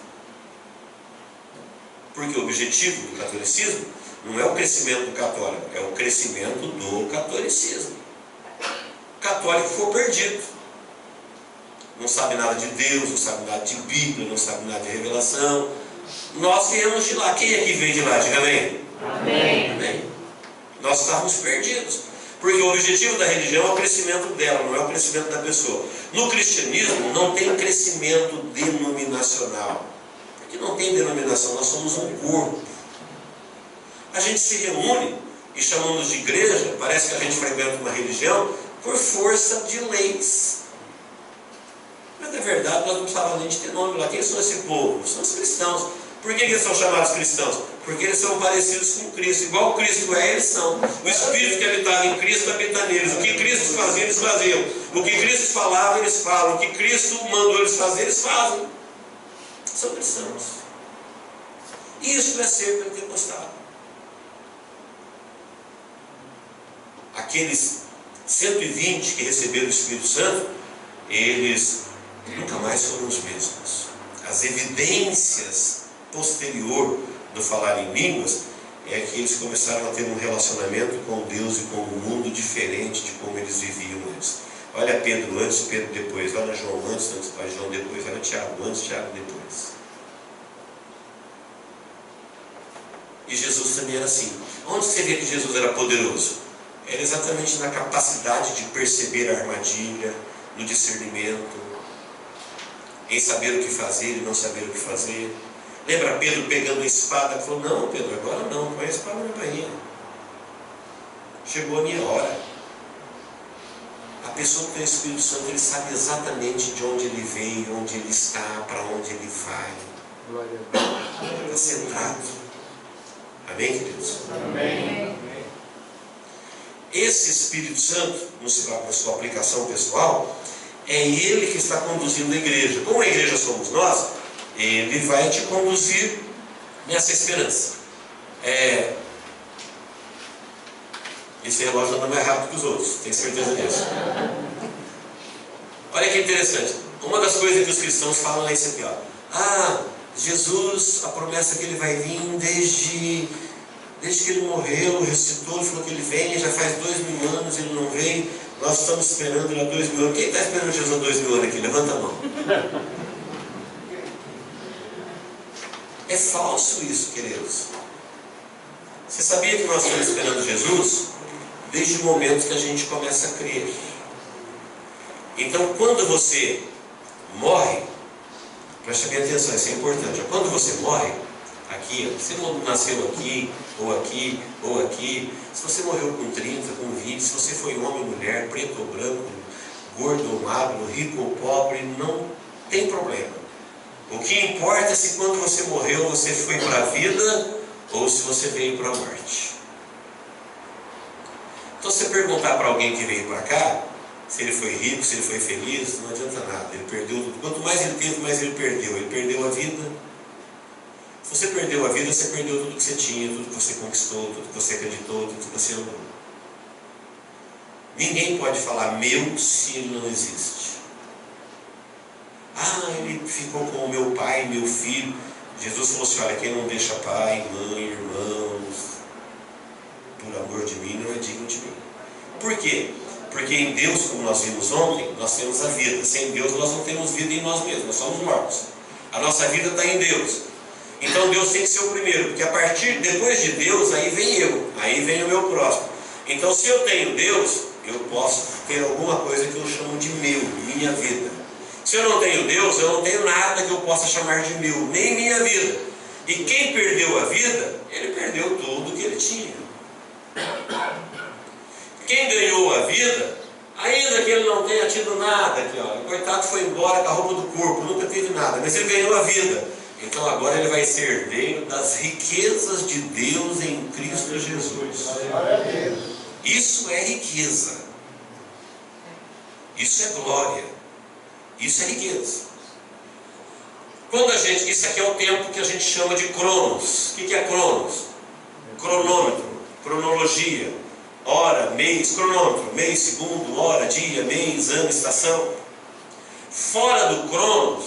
Porque o objetivo do catolicismo não é o crescimento do católico, é o crescimento do catolicismo. O católico ficou perdido. Não sabe nada de Deus, não sabe nada de Bíblia, não sabe nada de revelação. Nós viemos de lá. Quem é que veio de lá? Diga amém. Amém. Amém. Nós estávamos perdidos. Porque o objetivo da religião é o crescimento dela, não é o crescimento da pessoa. No cristianismo não tem crescimento denominacional. Porque não tem denominação, nós somos um corpo. A gente se reúne e chamamos de igreja, parece que a gente frequenta uma religião, por força de leis. Mas na verdade nós não precisávamos nem de ter nome lá. Quem são esse povo? São os cristãos. Por que eles são chamados cristãos? Porque eles são parecidos com Cristo. Igual Cristo é, eles são. O Espírito que habitava em Cristo habita neles. O que Cristo fazia, eles faziam. O que Cristo falava, eles falam. O que Cristo mandou eles fazer, eles fazem. São cristãos. Isso é ser pentecostal. Aqueles 120 que receberam o Espírito Santo, eles nunca mais foram os mesmos. As evidências posterior do falar em línguas é que eles começaram a ter um relacionamento com Deus e com o mundo diferente de como eles viviam antes. Olha Pedro antes, Pedro depois. Olha João antes, olha João depois. Olha Tiago antes, Tiago depois. E Jesus também era assim. Onde você vê que Jesus era poderoso? Era exatamente na capacidade de perceber a armadilha, no discernimento, em saber o que fazer e não saber o que fazer. Lembra Pedro pegando a espada e falou: não, Pedro, agora não, põe a espada na bainha. Chegou a minha hora. A pessoa que tem o Espírito Santo, ele sabe exatamente de onde ele veio, onde ele está, para onde ele vai. Está centrado. Amém, queridos? Amém. Esse Espírito Santo, na sua aplicação pessoal, é Ele que está conduzindo a igreja. Como a igreja somos nós, Ele vai te conduzir nessa esperança. Esse relógio anda mais rápido que os outros, tenho certeza disso. Olha que interessante. Uma das coisas que os cristãos falam é isso aqui, ó. Jesus, a promessa que Ele vai vir desde que Ele morreu, ressuscitou, falou que Ele vem, já faz 2000 anos, Ele não vem, nós estamos esperando Ele há 2000 anos. Quem está esperando Jesus há 2000 anos aqui? Levanta a mão. É falso isso, queridos. Você sabia que nós estamos esperando Jesus desde o momento que a gente começa a crer? Então, quando você morre, preste bem atenção, isso é importante. Quando você morre, aqui, você não nasceu aqui, ou aqui, ou aqui, se você morreu com 30, com 20, se você foi homem ou mulher, preto ou branco, gordo ou magro, rico ou pobre, não tem problema. O que importa é se quando você morreu, você foi para a vida, ou se você veio para a morte. Então, se você perguntar para alguém que veio para cá, se ele foi rico, se ele foi feliz, não adianta nada, ele perdeu tudo. Quanto mais ele teve, mais ele perdeu a vida. Se você perdeu a vida, você perdeu tudo que você tinha, tudo que você conquistou, tudo que você acreditou, tudo que você amou. Ninguém pode falar meu se ele não existe. Ele ficou com o meu pai, meu filho. Jesus falou assim: olha, quem não deixa pai, mãe, irmãos, por amor de mim, não é digno de mim. Por quê? Porque em Deus, como nós vimos ontem, nós temos a vida. Sem Deus nós não temos vida em nós mesmos, nós somos mortos. A nossa vida está em Deus. Então Deus tem que ser o primeiro, porque depois de Deus, aí vem eu, aí vem o meu próximo. Então, se eu tenho Deus, eu posso ter alguma coisa que eu chamo de meu, minha vida. Se eu não tenho Deus, eu não tenho nada que eu possa chamar de meu, nem minha vida. E quem perdeu a vida, ele perdeu tudo que ele tinha. Quem ganhou a vida, ainda que ele não tenha tido nada, aqui, o coitado foi embora com a roupa do corpo, nunca teve nada, mas ele ganhou a vida. Então agora ele vai ser herdeiro das riquezas de Deus em Cristo Jesus. Isso é riqueza. Isso é glória. Isso é riqueza. Quando isso aqui é o tempo que a gente chama de cronos. O que é cronos? Cronômetro, cronologia, hora, mês, cronômetro, mês, segundo, hora, dia, mês, ano, estação. Fora do cronos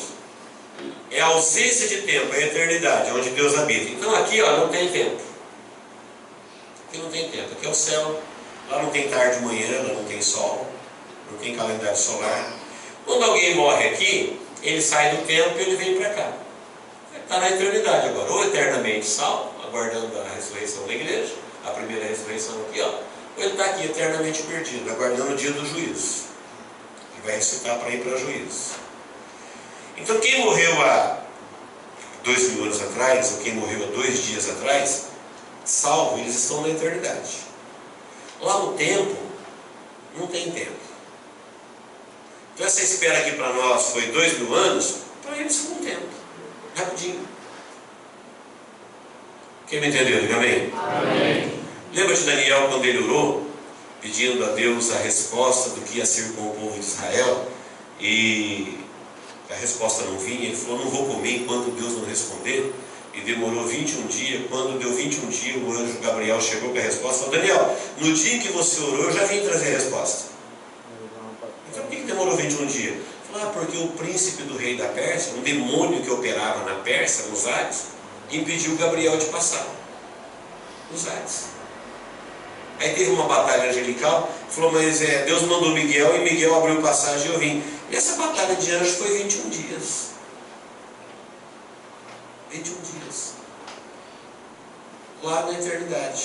é a ausência de tempo, é a eternidade, onde Deus habita. Então aqui não tem tempo. Aqui não tem tempo, aqui é o céu. Lá não tem tarde e manhã, lá não tem sol, não tem calendário solar. Quando alguém morre aqui, ele sai do tempo e ele vem para cá. Ele está na eternidade agora, ou eternamente salvo, aguardando a ressurreição da igreja, a primeira ressurreição aqui, ou ele está aqui eternamente perdido, aguardando o dia do juízo. Ele vai ressuscitar para ir para juízo. Então quem morreu há 2000 anos atrás, ou quem morreu há 2 dias atrás, salvo, eles estão na eternidade. Lá no tempo, não tem tempo. Então essa espera aqui para nós foi 2000 anos, para eles foi um tempo, rapidinho. Quem me entendeu? Diga amém. Amém. Lembra de Daniel quando ele orou, pedindo a Deus a resposta do que ia ser com o povo de Israel, e a resposta não vinha? Ele falou: não vou comer enquanto Deus não responder. E demorou 21 dias. Quando deu 21 dias, o anjo Gabriel chegou com a resposta. Falou: Daniel, no dia que você orou, eu já vim trazer a resposta. Então por que demorou 21 dias? Falou: porque o príncipe do rei da Pérsia, um demônio que operava na Pérsia, nos ares, impediu Gabriel de passar nos ares. Aí teve uma batalha angelical. Falou: mas Deus mandou Miguel, e Miguel abriu passagem e eu vim. E essa batalha de anjos foi 21 dias. 21 dias. Lá na eternidade.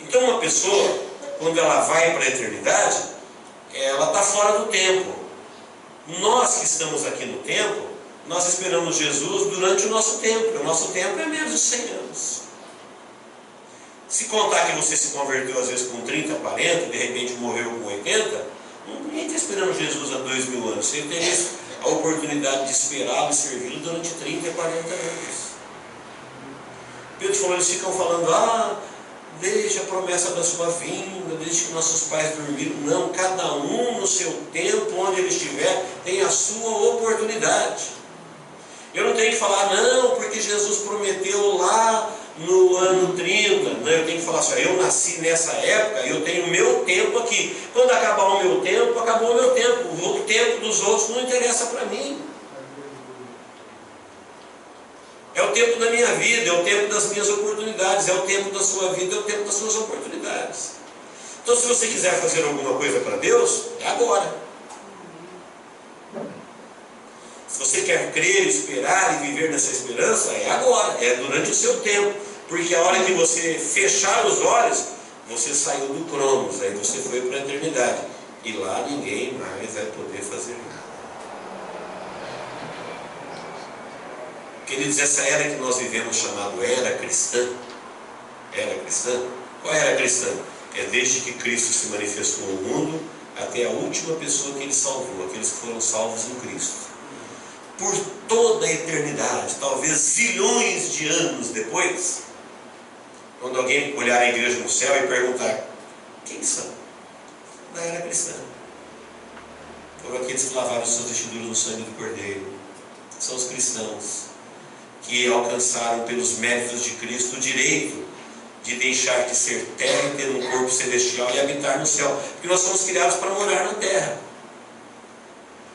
Então uma pessoa, quando ela vai para a eternidade, ela está fora do tempo. Nós que estamos aqui no tempo, nós esperamos Jesus durante o nosso tempo. O nosso tempo é menos de 100 anos. Se contar que você se converteu às vezes com 30, 40, de repente morreu com 80, ninguém está esperando Jesus há 2000 anos. Você tem a oportunidade de esperá-lo e servi-lo durante 30 e 40 anos. Pedro falou: eles ficam falando: deixa a promessa da sua vinda, deixa que nossos pais dormiram. Não, cada um no seu tempo, onde ele estiver, tem a sua oportunidade. Eu não tenho que falar: não, porque Jesus prometeu lá no ano 30. Não, eu tenho que falar assim: eu nasci nessa época, eu tenho o meu tempo aqui. Quando acabar o meu tempo, acabou o meu tempo. O tempo dos outros não interessa para mim. É o tempo da minha vida, é o tempo das minhas oportunidades, é o tempo da sua vida, é o tempo das suas oportunidades. Então, se você quiser fazer alguma coisa para Deus, é agora. Se você quer crer, esperar e viver nessa esperança, é agora, é durante o seu tempo. Porque a hora que você fechar os olhos, você saiu do Cronos, aí você foi para a eternidade. E lá ninguém mais vai poder fazer nada. Queridos, essa era que nós vivemos, chamado era cristã. Era cristã? Qual era cristã? É desde que Cristo se manifestou no mundo até a última pessoa que ele salvou, aqueles que foram salvos em Cristo. Por toda a eternidade, talvez zilhões de anos depois, quando alguém olhar a igreja no céu e perguntar: quem são? Da era cristã. Foram aqueles que lavaram suas vestiduras no sangue do Cordeiro. São os cristãos que alcançaram pelos méritos de Cristo o direito de deixar de ser terra e ter um corpo celestial e habitar no céu. Porque nós somos criados para morar na terra.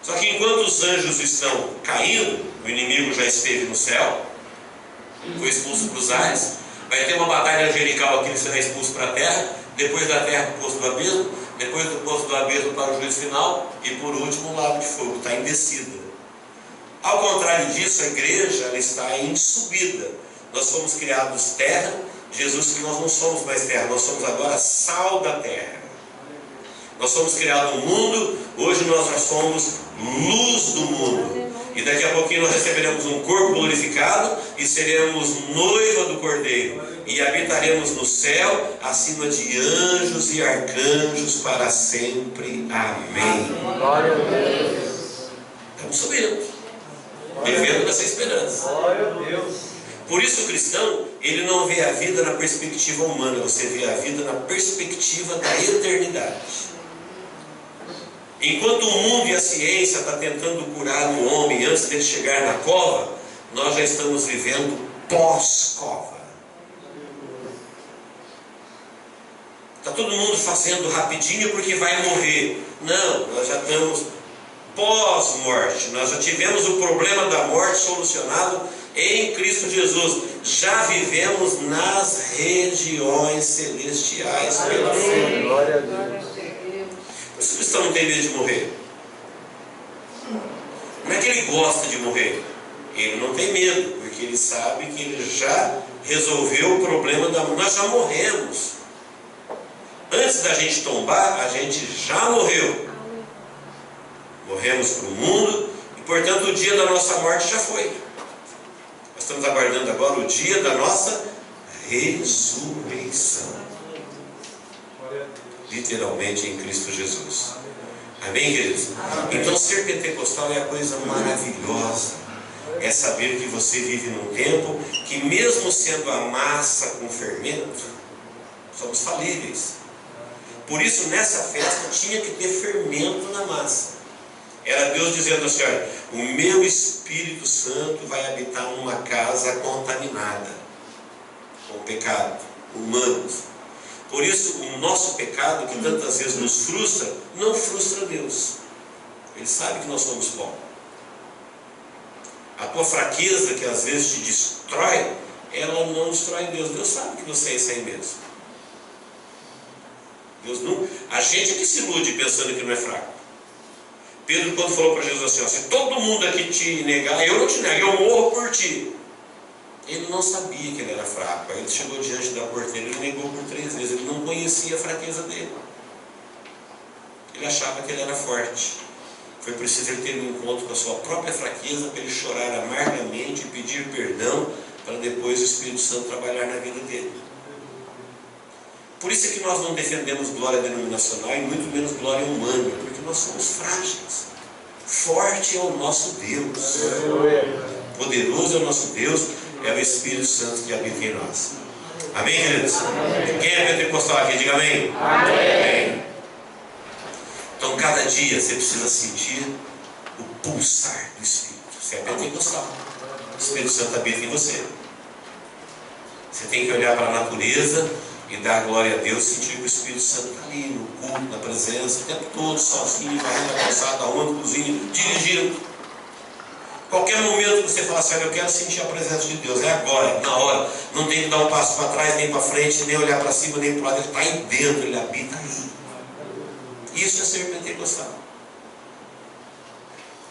Só que enquanto os anjos estão caindo, o inimigo já esteve no céu, foi expulso para os ares, vai ter uma batalha angelical aqui, ele será expulso para a terra, depois da terra para o poço do abismo, depois do poço do abismo para o juízo final, e por último o lago de fogo, está em descida. Ao contrário disso, a igreja ela está em subida. Nós somos criados terra. Jesus, que nós não somos mais terra, nós somos agora sal da terra. Nós somos criados no mundo, hoje nós já somos luz do mundo. E daqui a pouquinho nós receberemos um corpo glorificado e seremos noiva do Cordeiro. E habitaremos no céu, acima de anjos e arcanjos para sempre. Amém. Glória a Deus. Estamos subindo, vivendo nessa esperança. Glória a Deus. Por isso o cristão, ele não vê a vida na perspectiva humana, você vê a vida na perspectiva da eternidade. Enquanto o mundo e a ciência estão tentando curar o homem antes de chegar na cova, nós já estamos vivendo pós-cova. Está todo mundo fazendo rapidinho porque vai morrer. Não, nós já estamos pós-morte. Nós já tivemos o problema da morte solucionado em Cristo Jesus. Já vivemos nas regiões celestiais pela fé. Glória a Deus. Por isso o cristão não tem medo de morrer. Não é que ele gosta de morrer. Ele não tem medo, porque ele sabe que ele já resolveu o problema da morte. Nós já morremos. Antes da gente tombar, a gente já morreu. Morremos para o mundo e, portanto, o dia da nossa morte já foi. Nós estamos aguardando agora o dia da nossa ressurreição. Literalmente em Cristo Jesus. Amém, queridos? Então ser pentecostal é a coisa maravilhosa. é saber que você vive num tempo que, mesmo sendo a massa com fermento, somos falíveis. Por isso, nessa festa tinha que ter fermento na massa. Era Deus dizendo assim: olha, o meu Espírito Santo vai habitar numa casa contaminada com o pecado humano. Por isso, o nosso pecado, que tantas vezes nos frustra, não frustra Deus. Ele sabe que nós somos pó. A tua fraqueza, que às vezes te destrói, ela não destrói Deus. Deus sabe que você é isso aí mesmo. Deus não... A gente que se ilude pensando que não é fraco. Pedro, quando falou para Jesus assim: ó, se todo mundo aqui te negar, eu não te nego, eu morro por ti. Ele não sabia que ele era fraco. Aí ele chegou diante da porteira e ele negou por 3 vezes. Ele não conhecia a fraqueza dele. Ele achava que ele era forte. Foi preciso ele ter um encontro com a sua própria fraqueza para ele chorar amargamente e pedir perdão, para depois o Espírito Santo trabalhar na vida dele. Por isso é que nós não defendemos glória denominacional e muito menos glória humana, porque nós somos frágeis. Forte é o nosso Deus. Poderoso é o nosso Deus. É o Espírito Santo que habita em nós. Amém, queridos? Amém. Quem é pentecostal aqui? Diga amém. Amém. Então, cada dia você precisa sentir o pulsar do Espírito. Você é pentecostal. O Espírito Santo habita em você. Você tem que olhar para a natureza e dar glória a Deus, sentir que o Espírito Santo está ali no culto, na presença, o tempo todo, sozinho, varrendo a calçada, arrumando a cozinha, dirigindo. Qualquer momento que você fala assim: eu quero sentir a presença de Deus, é agora, na hora. Não tem que dar um passo para trás, nem para frente, nem olhar para cima, nem para o lado. Ele está aí dentro, ele habita aí. Isso é ser pentecostal.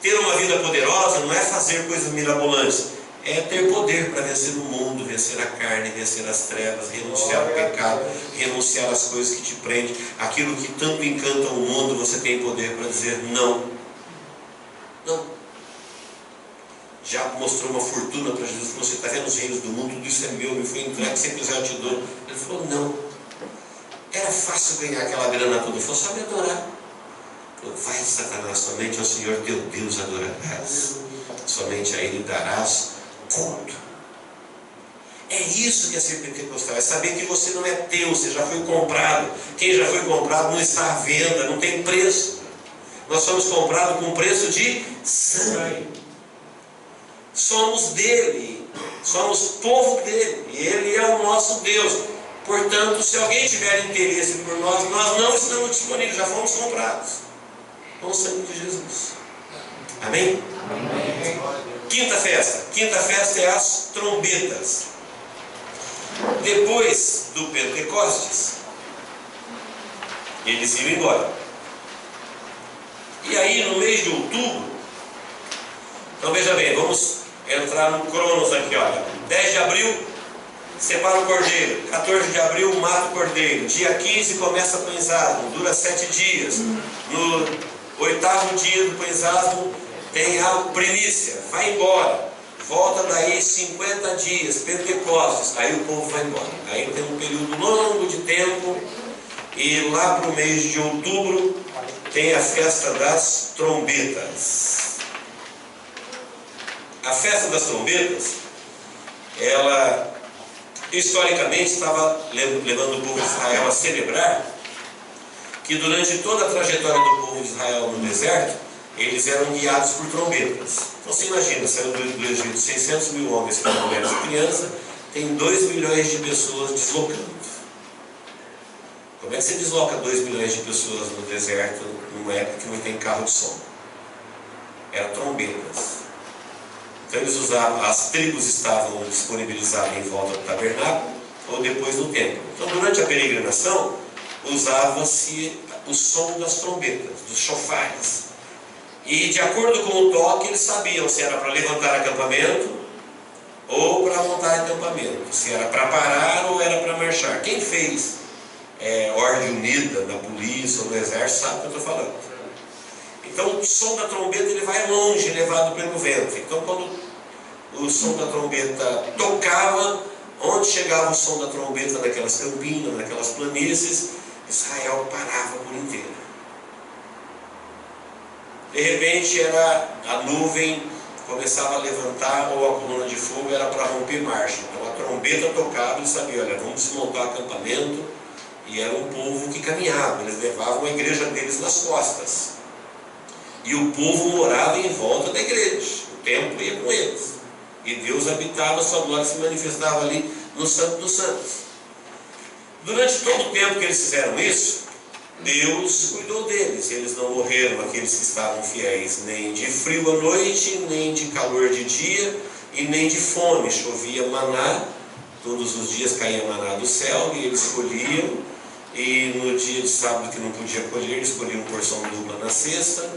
Ter uma vida poderosa não é fazer coisas mirabolantes, é ter poder para vencer o mundo, vencer a carne, vencer as trevas, renunciar ao pecado, renunciar às coisas que te prendem. Aquilo que tanto encanta o mundo, você tem poder para dizer não. Não. Já mostrou uma fortuna para Jesus, falou: você está vendo os reinos do mundo, tudo isso é meu, me foi entregue, se quiser eu te dou. Ele falou: não. Era fácil ganhar aquela grana toda, ele falou: só me adorar. Falou: vai, Satanás, somente ao Senhor teu Deus adorarás, somente a Ele darás culto. É isso que é ser pentecostal, é saber que você não é teu, você já foi comprado. Quem já foi comprado não está à venda, não tem preço. Nós somos comprados com preço de sangue. Somos dele, somos povo dele, e ele é o nosso Deus. Portanto, se alguém tiver interesse por nós, nós não estamos disponíveis, já fomos comprados com o sangue de Jesus. Amém? Amém. Quinta festa é as trombetas. Depois do Pentecostes, eles iam embora. E aí, no mês de outubro, então veja bem, vamos entrar no Cronos aqui, olha. 10 de abril, separa o cordeiro. 14 de abril, mata o cordeiro. Dia 15 começa o panzasmo, dura 7 dias. No 8º dia do panzasmo tem a primícia, vai embora. Volta daí 50 dias, Pentecostes, aí o povo vai embora. Aí tem um período longo de tempo, e lá para o mês de outubro tem a festa das trombetas. A festa das trombetas, ela historicamente estava levando o povo de Israel a celebrar que durante toda a trajetória do povo de Israel no deserto, eles eram guiados por trombetas. Então você imagina, saiu do Egito 600 mil homens, com mulheres e crianças, tem 2 milhões de pessoas deslocando. Como é que você desloca 2 milhões de pessoas no deserto, numa época que não tem carro de som? Eram trombetas. Então eles usavam, as tribos estavam disponibilizadas em volta do tabernáculo ou depois do templo. Então durante a peregrinação usava-se o som das trombetas, dos chofares. E de acordo com o toque eles sabiam se era para levantar acampamento ou para montar acampamento, se era para parar ou era para marchar. Quem fez ordem unida na polícia ou no exército sabe o que eu estou falando. Então o som da trombeta ele vai longe, levado pelo vento. Então quando o som da trombeta tocava, onde chegava o som da trombeta naquelas campinas, naquelas planícies, Israel parava por inteiro. De repente era a nuvem começava a levantar, ou a coluna de fogo era para romper marcha. Então a trombeta tocava e sabia, olha, vamos desmontar o acampamento. E era um povo que caminhava, eles levavam a igreja deles nas costas. E o povo morava em volta da igreja, o templo ia com eles. E Deus habitava, sua glória se manifestava ali no Santo dos Santos. Durante todo o tempo que eles fizeram isso, Deus cuidou deles. Eles não morreram, aqueles que estavam fiéis, nem de frio à noite, nem de calor de dia, e nem de fome. Chovia maná, todos os dias caía maná do céu, e eles colhiam. E no dia de sábado que não podia colher, eles colhiam porção dupla na cesta,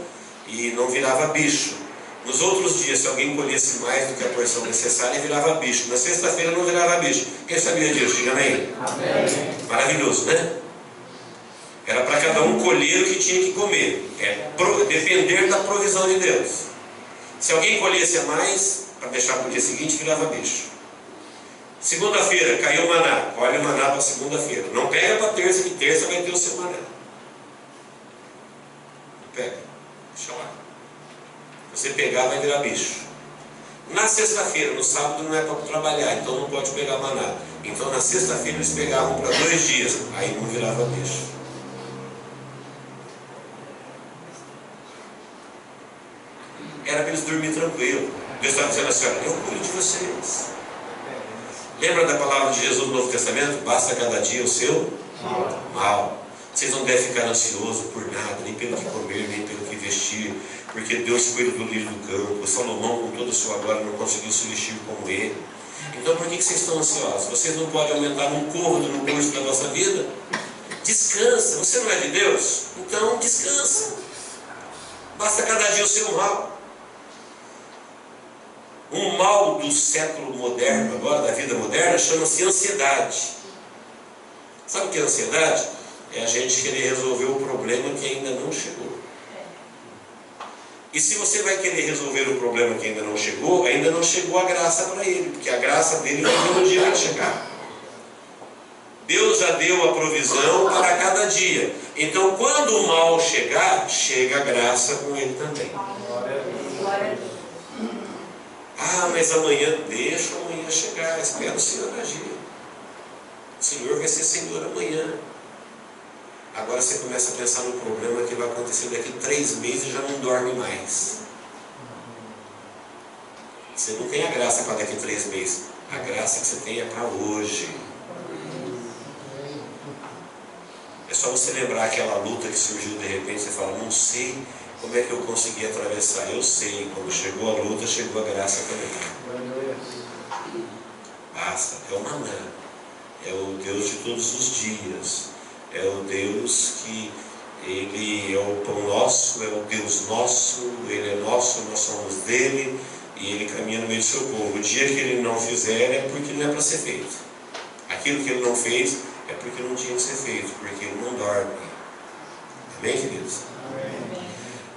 e não virava bicho. Nos outros dias, se alguém colhesse mais do que a porção necessária, virava bicho. Na sexta-feira não virava bicho. Quem sabia disso? Diga amém. Amém. Maravilhoso, né? Era para cada um colher o que tinha que comer. Depender da provisão de Deus. Se alguém colhesse a mais, para deixar para o dia seguinte, virava bicho. Segunda-feira, caiu maná. Colhe o maná para segunda-feira. Não pega para terça, que terça vai ter o seu maná. Não pega. Deixa lá. Você pegar, vai virar bicho. Na sexta-feira, no sábado não é para trabalhar, então não pode pegar maná. Então na sexta-feira eles pegavam para 2 dias, aí não virava bicho. Era para eles dormir tranquilo. Deus estava dizendo assim, olha, eu cuido de vocês. Lembra da palavra de Jesus no Novo Testamento? Basta cada dia o seu mal. Vocês não devem ficar ansiosos por nada, nem pelo que comer, nem pelo que vestir, porque Deus cuida do lírio do campo. Salomão, com toda a sua glória, não conseguiu se vestir como ele. Então por que vocês estão ansiosos? Vocês não podem aumentar um côvado no curso da vossa vida? Descansa. Você não é de Deus? Então descansa. Basta cada dia o seu mal. Um mal do século moderno, agora da vida moderna, chama-se ansiedade. Sabe o que é ansiedade? É a gente querer resolver o problema que ainda não chegou. E se você vai querer resolver o problema que ainda não chegou a graça para ele, porque a graça dele vai vir no dia que ele chegar. Deus já deu a provisão para cada dia. Então quando o mal chegar, chega a graça com ele também. Ah, mas amanhã, deixa amanhã chegar, espera o Senhor agir. O Senhor vai ser Senhor amanhã. Agora você começa a pensar no problema que vai acontecer daqui 3 meses e já não dorme mais. Você não tem a graça para daqui 3 meses. A graça que você tem é para hoje. É só você lembrar aquela luta que surgiu de repente, você fala, não sei como é que eu consegui atravessar. Eu sei, quando chegou a luta, chegou a graça também. Basta, é o maná. É o Deus de todos os dias. É o Deus que Ele é o pão nosso, é o Deus nosso, Ele é nosso, nós somos dele, e Ele caminha no meio do seu povo. O dia que Ele não fizer é porque não é para ser feito. Aquilo que Ele não fez é porque não tinha que ser feito, porque Ele não dorme. Amém, queridos? Amém.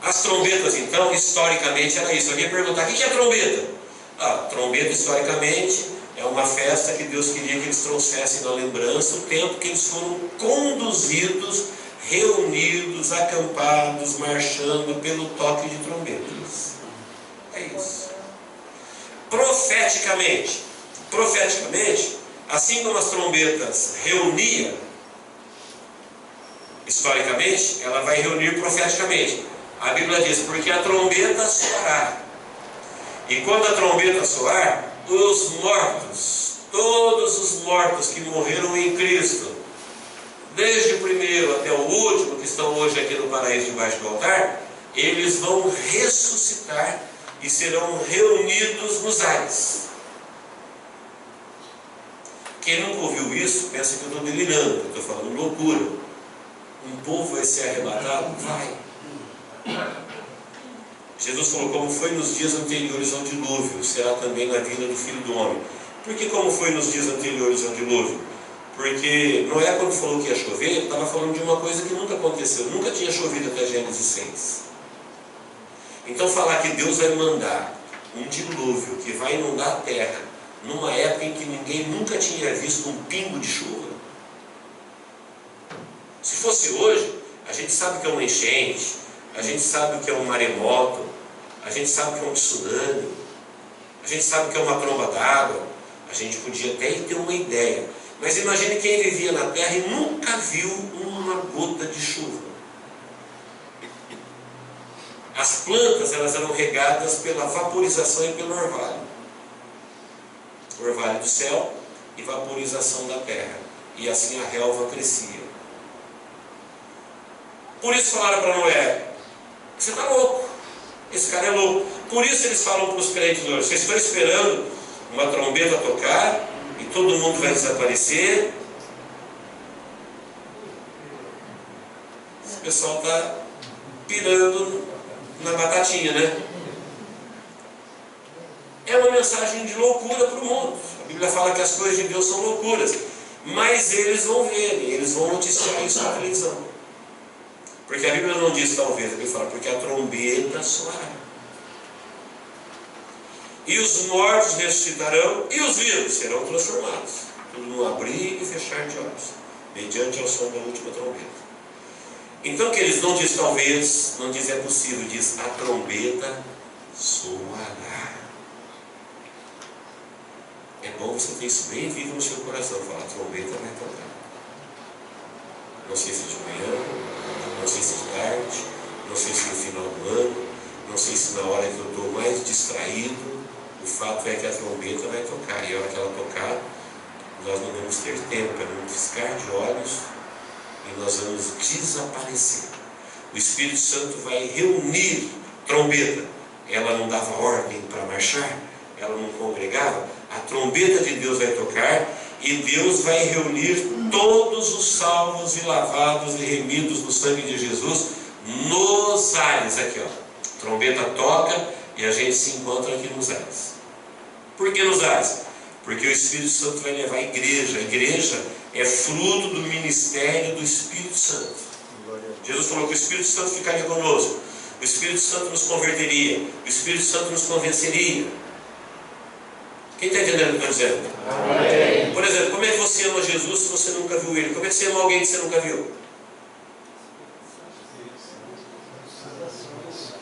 As trombetas, então, historicamente era isso. Alguém perguntar, o que é trombeta? Trombeta, historicamente, é uma festa que Deus queria que eles trouxessem na lembrança o tempo que eles foram conduzidos, reunidos, acampados, marchando pelo toque de trombetas. É isso. Profeticamente, assim como as trombetas reuniam, historicamente, ela vai reunir profeticamente. A Bíblia diz, porque a trombeta soará. E quando a trombeta soar, os mortos, todos os mortos que morreram em Cristo, desde o primeiro até o último, que estão hoje aqui no paraíso debaixo do altar, eles vão ressuscitar e serão reunidos nos ares. Quem nunca ouviu isso, pensa que eu estou delirando, que eu estou falando loucura. Um povo vai ser arrebatado? Vai. Jesus falou, como foi nos dias anteriores ao dilúvio, será também na vinda do Filho do Homem. Por que como foi nos dias anteriores ao dilúvio? Porque Noé, quando falou que ia chover, ele estava falando de uma coisa que nunca aconteceu, nunca tinha chovido até Gênesis 6. Então falar que Deus vai mandar um dilúvio que vai inundar a terra, numa época em que ninguém nunca tinha visto um pingo de chuva. Se fosse hoje, a gente sabe que é uma enchente, a gente sabe que é um maremoto, a gente sabe que é um tsunami. A gente sabe que é uma tromba d'água, a gente podia até ter uma ideia. Mas imagine quem vivia na terra e nunca viu uma gota de chuva. As plantas, elas eram regadas pela vaporização e pelo orvalho. Orvalho do céu e vaporização da terra. E assim a relva crescia. Por isso falaram para Noé: você está louco, esse cara é louco. Por isso eles falam para os crentes hoje: vocês estão esperando uma trombeta tocar e todo mundo vai desaparecer. Esse pessoal está pirando na batatinha, né? É uma mensagem de loucura para o mundo. A Bíblia fala que as coisas de Deus são loucuras, mas eles vão ver, eles vão noticiar isso na televisão. Porque a Bíblia não diz talvez, a Bíblia fala porque a trombeta soará. E os mortos ressuscitarão e os vivos serão transformados. Tudo num abrir e fechar de olhos, mediante ao som da última trombeta. Então, que eles não diz talvez, não diz é possível, diz a trombeta soará. É bom você ter isso bem vivo no seu coração, falar: a trombeta vai tocar. Não sei se de manhã, não sei se de tarde, não sei se no final do ano, não sei se na hora que eu estou mais distraído. O fato é que a trombeta vai tocar, e a hora que ela tocar, nós não vamos ter tempo, é um piscar de olhos, e nós vamos desaparecer. O Espírito Santo vai reunir trombeta. Ela não dava ordem para marchar, ela não congregava. A trombeta de Deus vai tocar, e Deus vai reunir todos os salvos e lavados e remidos no sangue de Jesus nos ares. Aqui, ó, a trombeta toca e a gente se encontra aqui nos ares. Por que nos ares? Porque o Espírito Santo vai levar a igreja. A igreja é fruto do ministério do Espírito Santo. Jesus falou que o Espírito Santo ficaria conosco, o Espírito Santo nos converteria, o Espírito Santo nos convenceria. Quem está entendendo o que eu estou dizendo? Amém. Por exemplo, como é que você ama Jesus se você nunca viu Ele? Como é que você ama alguém que você nunca viu?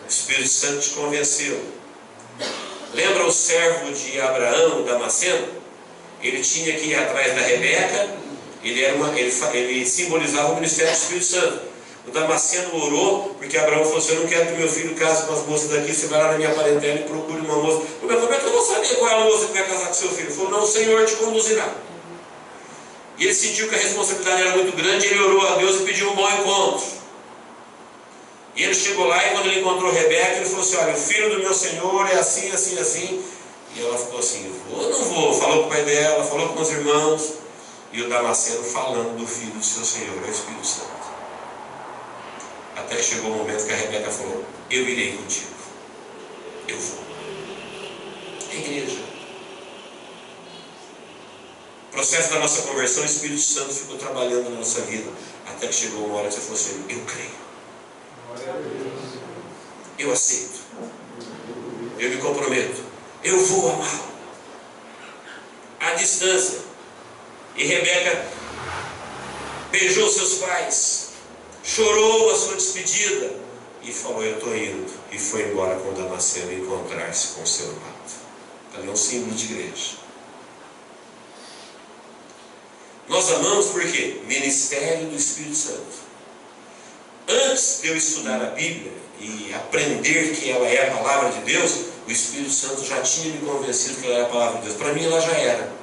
O Espírito Santo te convenceu. Lembra o servo de Abraão, Damasceno? Ele tinha que ir atrás da Rebeca. Ele simbolizava o ministério do Espírito Santo. O Damasceno orou, porque Abraão falou assim: eu não quero que meu filho case com as moças daqui, você vai lá na minha parentela e procure uma moça. Como é que eu vou saber qual é a moça que vai casar com seu filho? Ele falou: não, o Senhor te conduzirá. E ele sentiu que a responsabilidade era muito grande, ele orou a Deus e pediu um bom encontro. E ele chegou lá, e quando ele encontrou Rebeca, ele falou assim: olha, o filho do meu Senhor é assim, assim, assim. E ela ficou assim: vou ou não vou? Falou com o pai dela, falou com os irmãos. E o Damasceno falando do filho do seu Senhor, é o Espírito Santo. Até que chegou o momento que a Rebeca falou: eu irei contigo, eu vou. A igreja. O processo da nossa conversão, o Espírito Santo ficou trabalhando na nossa vida, até que chegou uma hora que você falou assim: eu creio, eu aceito, eu me comprometo, eu vou amá-lo à distância. E Rebeca beijou seus pais, chorou a sua despedida e falou: eu estou indo. E foi embora com Damasceno encontrar-se com o seu amado. Ali é um símbolo de igreja. Nós amamos por quê? Ministério do Espírito Santo. Antes de eu estudar a Bíblia e aprender que ela é a palavra de Deus, o Espírito Santo já tinha me convencido que ela era a palavra de Deus. Para mim ela já era.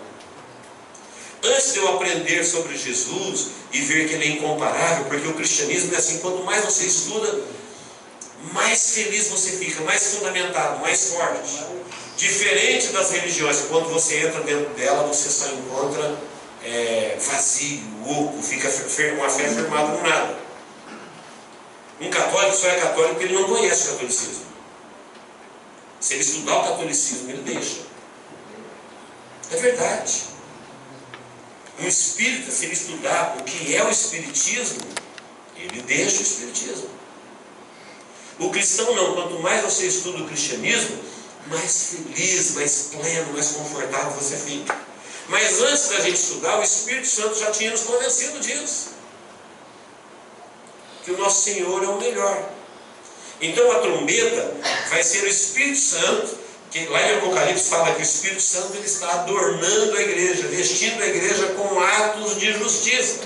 Antes de eu aprender sobre Jesus e ver que Ele é incomparável, porque o cristianismo é assim: quanto mais você estuda, mais feliz você fica, mais fundamentado, mais forte. Diferente das religiões, quando você entra dentro dela, você só encontra vazio, oco, fica uma fé firmada no nada. Um católico só é católico porque ele não conhece o catolicismo. Se ele estudar o catolicismo, ele deixa. É verdade. Um espírita, se ele estudar o que é o espiritismo, ele deixa o espiritismo. O cristão não. Quanto mais você estuda o cristianismo, mais feliz, mais pleno, mais confortável você fica. Mas antes da gente estudar, o Espírito Santo já tinha nos convencido disso, que o nosso Senhor é o melhor. Então a trombeta vai ser o Espírito Santo Que lá em Apocalipse fala que o Espírito Santo ele está adornando a igreja, vestindo a igreja com atos de justiça,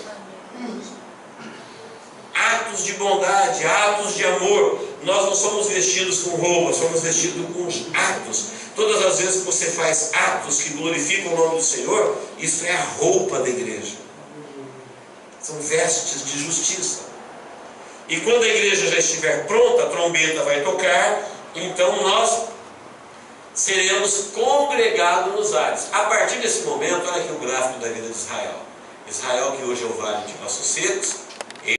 atos de bondade, atos de amor. Nós não somos vestidos com roupa, somos vestidos com atos. Todas as vezes que você faz atos que glorificam o nome do Senhor, isso é a roupa da igreja. São vestes de justiça. E quando a igreja já estiver pronta, a trombeta vai tocar, então nós seremos congregados nos ares. A partir desse momento, olha aqui o gráfico da vida de Israel. Israel, que hoje é o vale de Passos Secos,